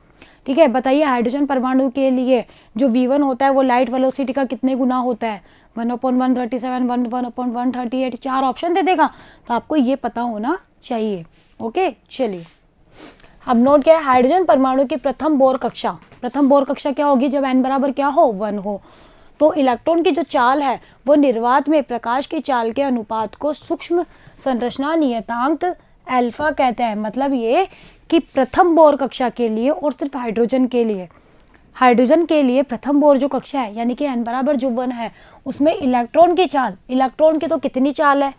S1: ठीक है, बताइए हाइड्रोजन परमाणु के लिए जो v1 होता है वो लाइट वेलोसिटी का कितने गुना होता है? 1/137, 1/138, 4 ऑप्शन दे देगा, तो आपको ये पता होना चाहिए। ओके, चलिए अब नोट क्या है, हाइड्रोजन परमाणु की प्रथम बोर कक्षा। प्रथम बोर कक्षा क्या होगी? जब n बराबर क्या हो? 1 हो। तो इलेक्ट्रॉन की जो चाल है वो निर्वात में प्रकाश की चाल के अनुपात को सूक्ष्म संरचना नियतांक अल्फा कहते हैं। मतलब ये कि प्रथम बोर कक्षा के लिए और सिर्फ हाइड्रोजन के लिए प्रथम बोर जो कक्षा है यानी कि n बराबर जो 1 है उसमें इलेक्ट्रॉन की चाल, इलेक्ट्रॉन की तो कितनी चाल है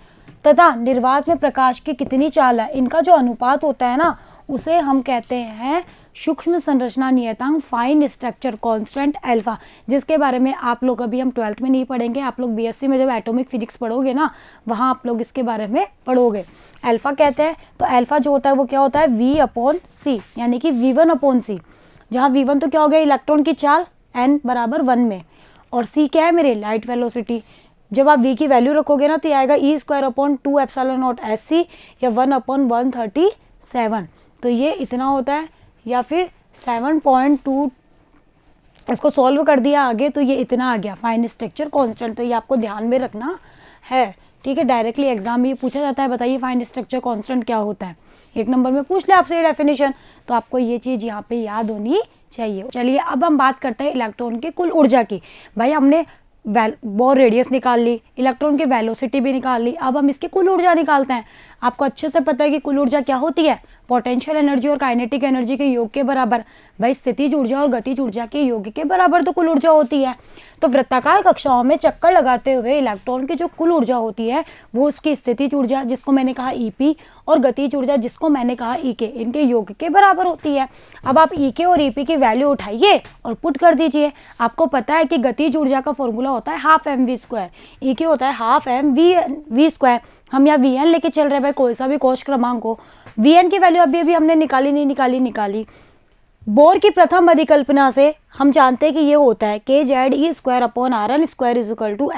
S1: तथा निर्वात में प्रकाश की कितनी चाल है, इनका जो अनुपात होता है ना उसे हम कहते हैं सूक्ष्म संरचना नियतांक, फाइन स्ट्रक्चर कांस्टेंट अल्फा, जिसके बारे में आप लोग अभी हम 12th में नहीं पढ़ेंगे। आप लोग बीएससी में जब एटॉमिक फिजिक्स पढ़ोगे ना वहाँ आप लोग इसके बारे में पढ़ोगे। अल्फा कहते हैं, तो अल्फा जो होता है वो क्या होता है? v/c, यानी कि v1/c। जहाँ v1 तो क्या हो गया? इलेक्ट्रॉन की चाल n बराबर 1 में, और c क्या है मेरे? Light velocity. जब आप v की वैल्यू रखोगे ना तो ये आएगा e²/2ε0 या 1/137। तो ये इतना होता है, या फिर 7.2, इसको सॉल्व कर दिया आगे तो ये इतना आ गया फाइन स्ट्रक्चर कांस्टेंट। तो ये आपको ध्यान में रखना है। ठीक है, डायरेक्टली एग्जाम में ये पूछा जाता है, बताइए फाइन स्ट्रक्चर कांस्टेंट क्या होता है। 1 नंबर में पूछ ले आपसे ये डेफिनेशन, तो आपको ये चीज़ यहाँ पे याद होनी चाहिए। चलिए अब हम बात करते हैं इलेक्ट्रॉन की कुल ऊर्जा की। भाई हमने बोर रेडियस निकाल ली, इलेक्ट्रॉन की वेलोसिटी भी निकाल ली, अब हम इसकी कुल ऊर्जा निकालते हैं। आपको अच्छे से पता है कि कुल ऊर्जा क्या होती है? पोटेंशियल एनर्जी और काइनेटिक एनर्जी के योग के बराबर। भाई स्थितिज ऊर्जा और गतिज ऊर्जा के योग के बराबर तो कुल ऊर्जा होती है। तो वृत्ताकार कक्षाओं में चक्कर लगाते हुए इलेक्ट्रॉन की जो कुल ऊर्जा होती है वो उसकी स्थितिज ऊर्जा जिसको मैंने कहा ईपी और गतिज ऊर्जा जिसको मैंने कहा ईके, इनके योग के बराबर होती है। अब आप ईके और ईपी की वैल्यू उठाइए और पुट कर दीजिए। आपको पता है कि गतिज ऊर्जा का फॉर्मूला होता है 12 mv², ईके होता है 12 mv²। हम यहाँ वीएन लेके चल रहे हैं भाई, कोई सा भी कोश क्रमांक हो। वीएन की वैल्यू अभी हमने निकाली नहीं निकाली। बोर की प्रथम अधिकल्पना से हम जानते हैं कि ये होता है kZe²/Rn²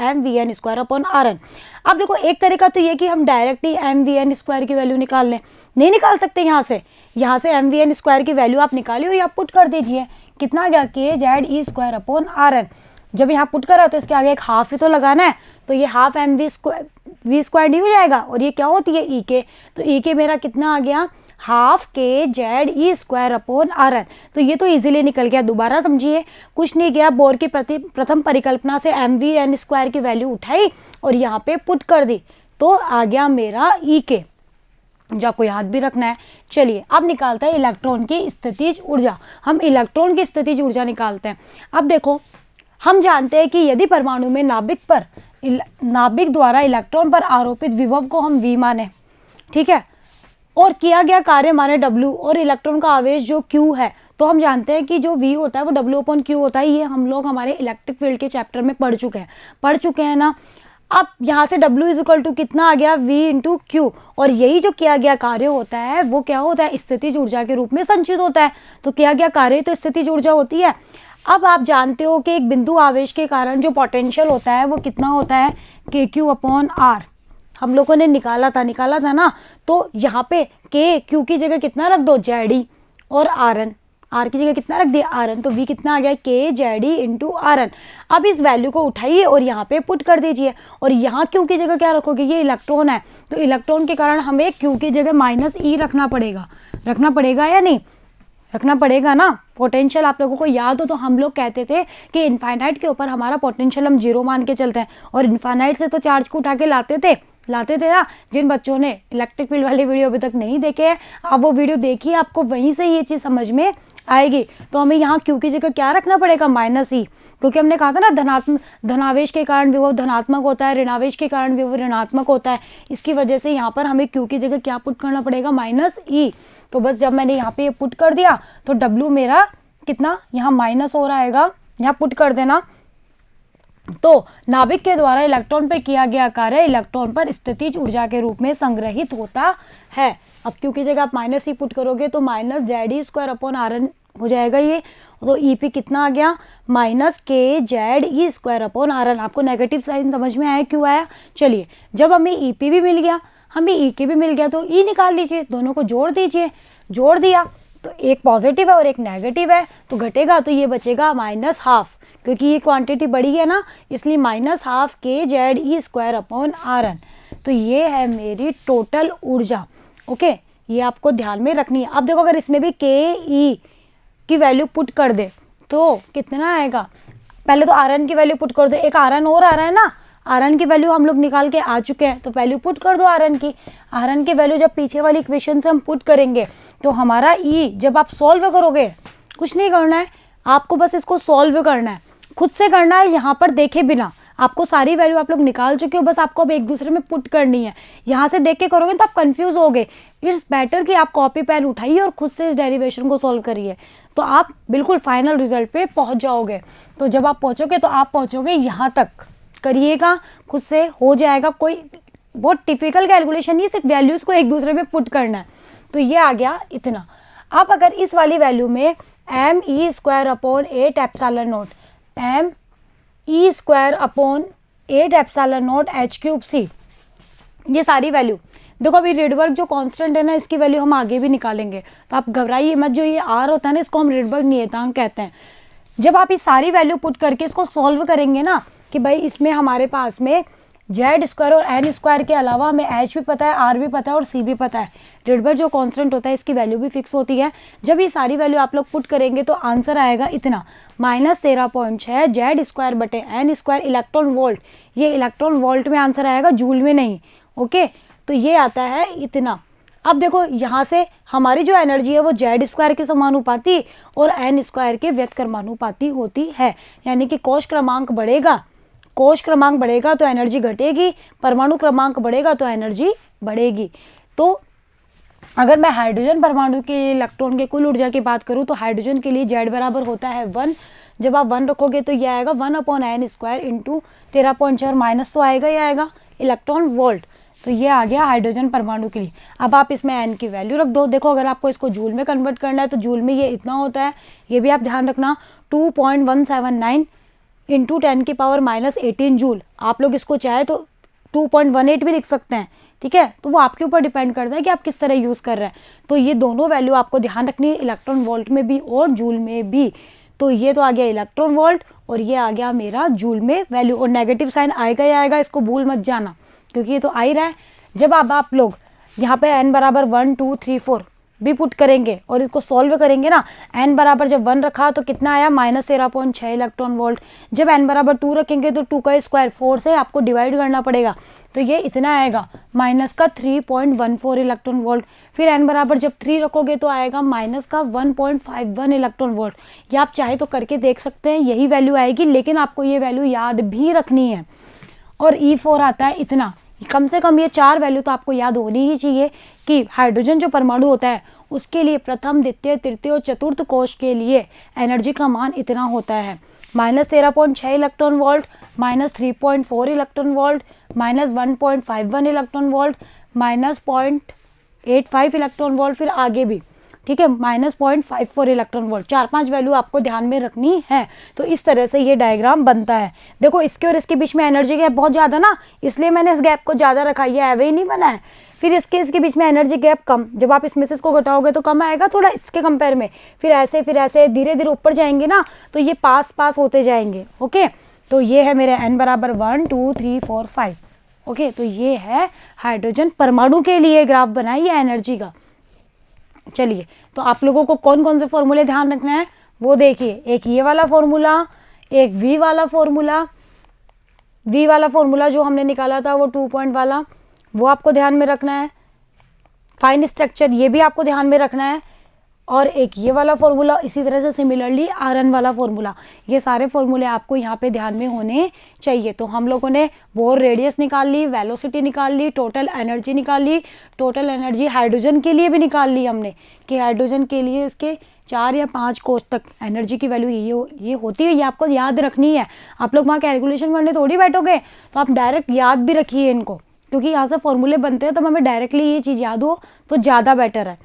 S1: mvn²/Rn। अब देखो एक तरीका तो ये कि हम डायरेक्ट ही mvn² की वैल्यू निकाल लें, नहीं निकाल सकते यहाँ से mvn² की वैल्यू आप निकालिए और यहाँ पुट कर दीजिए। कितना गया? kZe²/Rn। जब यहाँ पुट करा तो इसके आगे एक हाफ ही तो लगाना है, तो ये 12 mv² डी हो जाएगा। और ये क्या होती है? ईके। तो ईके मेरा कितना आ गया? 12 kZe²/Rn। तो ये तो इजीली निकल गया। दोबारा समझिए, कुछ नहीं गया, बोर की प्रथम परिकल्पना से mvn² की वैल्यू उठाई और यहाँ पे पुट कर दी तो आ गया मेरा ईके, जो आपको याद भी रखना है। चलिए अब निकालते हैं इलेक्ट्रॉन की स्थितिज ऊर्जा। हम इलेक्ट्रॉन की स्थितिज ऊर्जा निकालते हैं। अब देखो हम जानते हैं कि यदि परमाणु में नाभिक द्वारा इलेक्ट्रॉन पर आरोपित विभव को हम v माने, ठीक है, और किया गया कार्य माने w, और इलेक्ट्रॉन का आवेश जो q है, तो हम जानते हैं कि जो v होता है वो w/q होता है। ये हम लोग हमारे इलेक्ट्रिक फील्ड के चैप्टर में पढ़ चुके हैं ना। अब यहाँ से w = कितना आ गया? v × q। और यही जो किया गया कार्य होता है वो क्या होता है? स्थितिज ऊर्जा के रूप में संचित होता है। तो किया गया कार्य तो स्थितिज ऊर्जा होती है। अब आप जानते हो कि एक बिंदु आवेश के कारण जो पोटेंशियल होता है वो कितना होता है? kq/r। हम लोगों ने निकाला था ना। तो यहाँ पे q की जगह कितना रख दो? Ze, और r की जगह कितना रख दिया? Rn। तो v कितना आ गया? kZe × Rn। अब इस वैल्यू को उठाइए और यहाँ पे पुट कर दीजिए। और यहाँ q की जगह क्या रखोगे? ये इलेक्ट्रॉन है, तो इलेक्ट्रॉन के कारण हमें q की जगह -e रखना पड़ेगा या नहीं? रखना पड़ेगा ना। पोटेंशियल आप लोगों को याद हो तो हम लोग कहते थे कि इनफाइनाइट के ऊपर हमारा पोटेंशियल हम 0 मान के चलते हैं, और इनफाइनाइट से तो चार्ज को उठा के लाते थे ना। जिन बच्चों ने इलेक्ट्रिक फील्ड वाली वीडियो अभी तक नहीं देखे हैं, आप वो वीडियो देखिए, आपको वहीं से ये चीज़ समझ में आएगी। तो हमें यहाँ q की जगह क्या रखना पड़ेगा? -e, क्योंकि हमने कहा था ना धनावेश के कारण विभव धनात्मक होता है, ऋणावेश के कारण विभव ऋणात्मक होता है। इसकी वजह से यहाँ पर हमें q की जगह क्या पुट करना पड़ेगा? -e। तो बस जब मैंने यहाँ पे ये पुट कर दिया तो w मेरा कितना, यहाँ माइनस हो रहेगा, यहाँ पुट कर देना। तो नाभिक के द्वारा इलेक्ट्रॉन पर किया गया कार्य इलेक्ट्रॉन पर स्थितिज ऊर्जा के रूप में संग्रहित होता है। अब क्योंकि जगह आप माइनस ही पुट करोगे तो माइनस ZE² हो जाएगा ये, तो EP कितना आ गया, -KZE² आपको नेगेटिव साइन समझ में आया क्यों आया? चलिए, जब हमें EP भी मिल गया, हमें EK भी मिल गया, तो E निकाल लीजिए, दोनों को जोड़ दीजिए। जोड़ दिया तो एक पॉजिटिव है और एक नेगेटिव है, तो घटेगा तो ये बचेगा -12, क्योंकि ये क्वांटिटी बड़ी है ना, इसलिए -12 KZE²। तो ये है मेरी टोटल ऊर्जा। ओके, ये आपको ध्यान में रखनी है। अब देखो, अगर इसमें भी KE की वैल्यू पुट कर दे तो कितना आएगा? पहले तो Rn की वैल्यू पुट कर दो, एक Rn और आ रहा है ना, Rn की वैल्यू हम लोग निकाल के आ चुके हैं, तो वैल्यू पुट कर दो Rn की वैल्यू जब पीछे वाली इक्वेशन से हम पुट करेंगे तो हमारा E जब आप सॉल्व करोगे, कुछ नहीं करना है आपको, बस इसको सॉल्व करना है, खुद से करना है, यहाँ पर देखे बिना। आपको सारी वैल्यू आप लोग निकाल चुके हो, बस आपको अब एक दूसरे में पुट करनी है। यहाँ से देख के करोगे तो आप कंफ्यूज होगे। इट्स बेटर कि आप कॉपी पेन उठाइए और खुद से इस डेरिवेशन को सॉल्व करिए, तो आप बिल्कुल फाइनल रिजल्ट पे पहुँच जाओगे। तो जब आप पहुँचोगे तो आप पहुँचोगे यहाँ तक, करिएगा, खुद से हो जाएगा। कोई बहुत टिपिकल कैलकुलेशन नहीं, सिर्फ वैल्यूज़ को एक दूसरे में पुट करना है। तो ये आ गया इतना। अब अगर इस वाली वैल्यू में ME²/8ε0 ME²/8ε0h3c, ये सारी वैल्यू देखो। अभी रिडबर्ग जो कांस्टेंट है ना, इसकी वैल्यू हम आगे भी निकालेंगे, तो आप घबराइए मत। जो ये R होता है ना, इसको हम रिडबर्ग नियतांक कहते हैं। जब आप ये सारी वैल्यू पुट करके इसको सॉल्व करेंगे ना, कि भाई इसमें हमारे पास में Z² और N² के अलावा हमें H भी पता है, R भी पता है और C भी पता है। रिडबर्ग जो कांस्टेंट होता है इसकी वैल्यू भी फिक्स होती है। जब ये सारी वैल्यू आप लोग पुट करेंगे तो आंसर आएगा इतना, -13.6 Z²/N² इलेक्ट्रॉन वोल्ट। ये इलेक्ट्रॉन वोल्ट में आंसर आएगा, जूल में नहीं। ओके, तो ये आता है इतना। अब देखो, यहाँ से हमारी जो एनर्जी है वो Z² के समानुपाती और N² के व्यतक्रमानुपाती होती है, यानी कि कोश क्रमांक बढ़ेगा, कोश क्रमांक बढ़ेगा तो एनर्जी घटेगी, परमाणु क्रमांक बढ़ेगा तो एनर्जी बढ़ेगी। तो अगर मैं हाइड्रोजन परमाणु के इलेक्ट्रॉन के कुल ऊर्जा की बात करूं तो हाइड्रोजन के लिए Z बराबर होता है 1। जब आप 1 रखोगे तो यह आएगा 1/N² इंटू 13.4, माइनस तो आएगा ही आएगा, इलेक्ट्रॉन वोल्ट। तो ये आ गया हाइड्रोजन परमाणु के लिए। अब आप इसमें N की वैल्यू रख दो। देखो, अगर आपको इसको जूल में कन्वर्ट करना है तो जूल में ये इतना होता है, ये भी आप ध्यान रखना, 2.179 इंटू 10⁻⁻18 जूल। आप लोग इसको चाहे तो 2.18 भी लिख सकते हैं, ठीक है। तो वो आपके ऊपर डिपेंड करता है कि आप किस तरह यूज़ कर रहे हैं। तो ये दोनों वैल्यू आपको ध्यान रखनी है, इलेक्ट्रॉन वोल्ट में भी और जूल में भी। तो ये तो आ गया इलेक्ट्रॉन वोल्ट और ये आ गया मेरा जूल में वैल्यू, और नेगेटिव साइन आएगा ही आएगा, इसको भूल मत जाना, क्योंकि ये तो आ ही रहा है। जब आप लोग यहाँ पे n बराबर 1 2 3 4 भी पुट करेंगे और इसको सॉल्व करेंगे ना, n बराबर जब 1 रखा तो कितना आया, -13.6 इलेक्ट्रॉन वोल्ट। जब n बराबर 2 रखेंगे तो 2 का स्क्वायर 4 से आपको डिवाइड करना पड़ेगा, तो ये इतना आएगा, -3.14 इलेक्ट्रॉन वोल्ट। फिर n बराबर जब 3 रखोगे तो आएगा -1.51 इलेक्ट्रॉन वोल्ट। ये आप चाहे तो करके देख सकते हैं, यही वैल्यू आएगी, लेकिन आपको ये वैल्यू याद भी रखनी है। और E4 आता है इतना। कम से कम ये 4 वैल्यू तो आपको याद होनी ही चाहिए कि हाइड्रोजन जो परमाणु होता है उसके लिए प्रथम, द्वितीय, तृतीय और चतुर्थ कोश के लिए एनर्जी का मान इतना होता है, -13.6 electron volt, -3.4 electron volt, -1.51 electron volt, -0.85 electron volt, फिर आगे भी, ठीक है, -0.54 इलेक्ट्रॉन वोल्ट। 4-5 वैल्यू आपको ध्यान में रखनी है। तो इस तरह से ये डायग्राम बनता है। देखो, इसके और इसके बीच में एनर्जी गैप बहुत ज़्यादा ना, इसलिए मैंने इस गैप को ज़्यादा रखा, ये एवे ही नहीं बना है। फिर इसके बीच में एनर्जी गैप कम, जब आप इसमें से इसको घटाओगे तो कम आएगा थोड़ा इसके कंपेयर में, फिर ऐसे धीरे धीरे ऊपर जाएंगे ना, तो ये पास होते जाएंगे। ओके, तो ये है मेरे n बराबर 1 2 3 4 5। ओके, तो ये है हाइड्रोजन परमाणु के लिए ग्राफ बनाई है एनर्जी का। चलिए, तो आप लोगों को कौन कौन से फॉर्मूले ध्यान रखना है वो देखिए। एक ये वाला फॉर्मूला, एक V वाला फॉर्मूला जो हमने निकाला था वो 2 पॉइंट वाला, वो आपको ध्यान में रखना है। फाइन स्ट्रक्चर, ये भी आपको ध्यान में रखना है। और एक ये वाला फॉर्मूला, इसी तरह से सिमिलरली आयरन वाला फॉर्मूला। ये सारे फॉर्मूले आपको यहाँ पे ध्यान में होने चाहिए। तो हम लोगों ने बोर रेडियस निकाल ली, वेलोसिटी निकाल ली, टोटल एनर्जी निकाल ली। टोटल एनर्जी हाइड्रोजन के लिए भी निकाल ली हमने कि हाइड्रोजन के लिए इसके 4 या 5 कोष्ठक एनर्जी की वैल्यू ये होती है। ये आपको याद रखनी है। आप लोग वहाँ कैलकुलेशन करने थोड़ी बैठोगे, तो आप डायरेक्ट याद भी रखिए इनको, क्योंकि यहाँ से फॉर्मूले बनते हैं तो हमें डायरेक्टली ये चीज़ याद हो तो ज़्यादा बेटर है।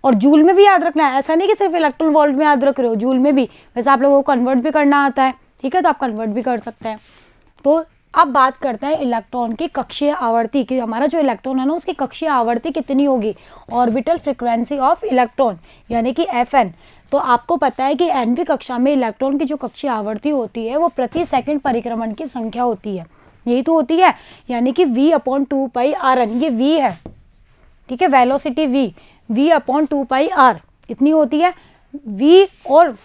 S1: और जूल में भी याद रखना है, ऐसा नहीं कि सिर्फ इलेक्ट्रॉन वोल्ट में याद रख रहे हो, जूल में भी। वैसे आप लोगों को कन्वर्ट भी करना आता है, ठीक है, तो आप कन्वर्ट भी कर सकते हैं। तो अब बात करते हैं इलेक्ट्रॉन की कक्षीय आवर्ती कि हमारा जो इलेक्ट्रॉन है ना उसकी कक्षीय आवर्ती कितनी होगी, ऑर्बिटल फ्रीक्वेंसी ऑफ इलेक्ट्रॉन यानी कि Fn। तो आपको पता है कि nवीं कक्षा में इलेक्ट्रॉन की जो कक्षीय आवर्ती होती है वो प्रति सेकंड परिक्रमण की संख्या होती है, यही तो होती है, यानी कि v/2πrn, ये v है, ठीक है, वेलोसिटी v/2πr इतनी होती है। v और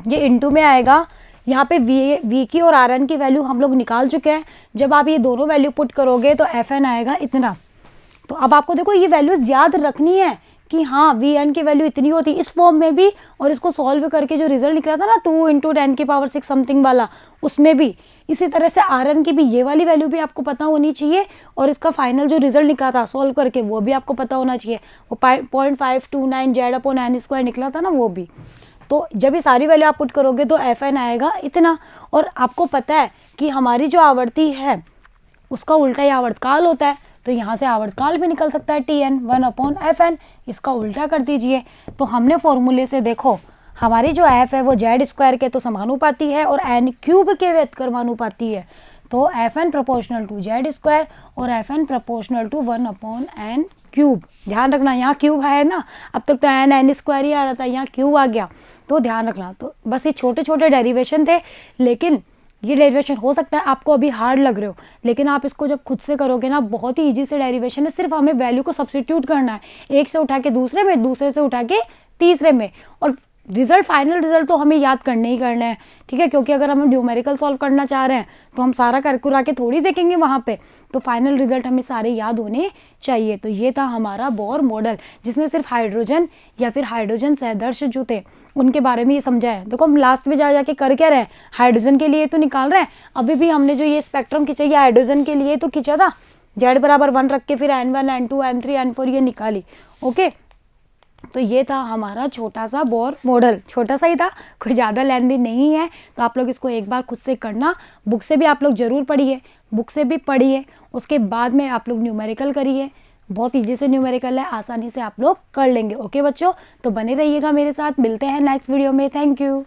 S1: ये इंटू में आएगा, यहाँ पे v की और rn की वैल्यू हम लोग निकाल चुके हैं। जब आप ये दोनों वैल्यू पुट करोगे तो Fn आएगा इतना। तो अब आपको देखो ये वैल्यूज याद रखनी है कि हाँ Vn की वैल्यू इतनी होती है इस फॉर्म में भी, और इसको सॉल्व करके जो रिजल्ट निकला था ना 2 × 10⁶ समथिंग वाला, उसमें भी इसी तरह से Rn की भी ये वाली वैल्यू भी आपको पता होनी चाहिए, और इसका फाइनल जो रिजल्ट निकला था सॉल्व करके वो भी आपको पता होना चाहिए। वो 0.529 Z/n² निकला था ना वो भी। तो जब ये सारी वैल्यू आप पुट करोगे तो Fn आएगा इतना। और आपको पता है कि हमारी जो आवर्ती है उसका उल्टा ही आवर्तकाल होता है, तो यहाँ से आवर्तकाल भी निकल सकता है Tn 1/Fn, इसका उल्टा कर दीजिए। तो हमने फॉर्मूले से देखो हमारी जो F है वो Z² के तो समानुपाती है और n³ के व्यतक्रमानुपाती है। तो Fn प्रोपोर्शनल टू Z² और Fn प्रोपोर्शनल टू 1/n³। ध्यान रखना, यहाँ क्यूब है ना, अब तक तो n² ही आ रहा था, यहाँ क्यूब आ गया, तो ध्यान रखना। तो बस ये छोटे छोटे डेरिवेशन थे, लेकिन ये डेरिवेशन हो सकता है आपको अभी हार्ड लग रहे हो, लेकिन आप इसको जब खुद से करोगे ना बहुत ही ईजी से डेरिवेशन है। सिर्फ हमें वैल्यू को सब्स्टिट्यूट करना है, एक से उठा के दूसरे में, दूसरे से उठा के तीसरे में, और रिजल्ट फाइनल रिजल्ट तो हमें याद करने ही करने हैं, ठीक है। क्योंकि अगर हम न्यूमेरिकल सॉल्व करना चाह रहे हैं तो हम सारा करकुरा के थोड़ी देखेंगे वहाँ पे, तो फाइनल रिजल्ट हमें सारे याद होने चाहिए। तो ये था हमारा बोर मॉडल, जिसने सिर्फ हाइड्रोजन या फिर हाइड्रोजन सहदर्श जो थे उनके बारे में ये समझा है। देखो हम लास्ट में जा जाके कर क्या रहे हैं, हाइड्रोजन के लिए तो निकाल रहे हैं। अभी भी हमने जो ये स्पेक्ट्रम खींचा ये हाइड्रोजन के लिए तो खींचा था, Z/1 रख के फिर N1 N2 N3 N4 ये निकाली, ओके। तो ये था हमारा छोटा सा बोर मॉडल, छोटा सा ही था, कोई ज़्यादा लेंथी नहीं है। तो आप लोग इसको एक बार खुद से करना, बुक से भी आप लोग ज़रूर पढ़िए, बुक से भी पढ़िए, उसके बाद में आप लोग न्यूमेरिकल करिए। बहुत ईजी से न्यूमेरिकल है, आसानी से आप लोग कर लेंगे, ओके बच्चों। तो बने रहिएगा मेरे साथ, मिलते हैं नेक्स्ट वीडियो में। Thank you.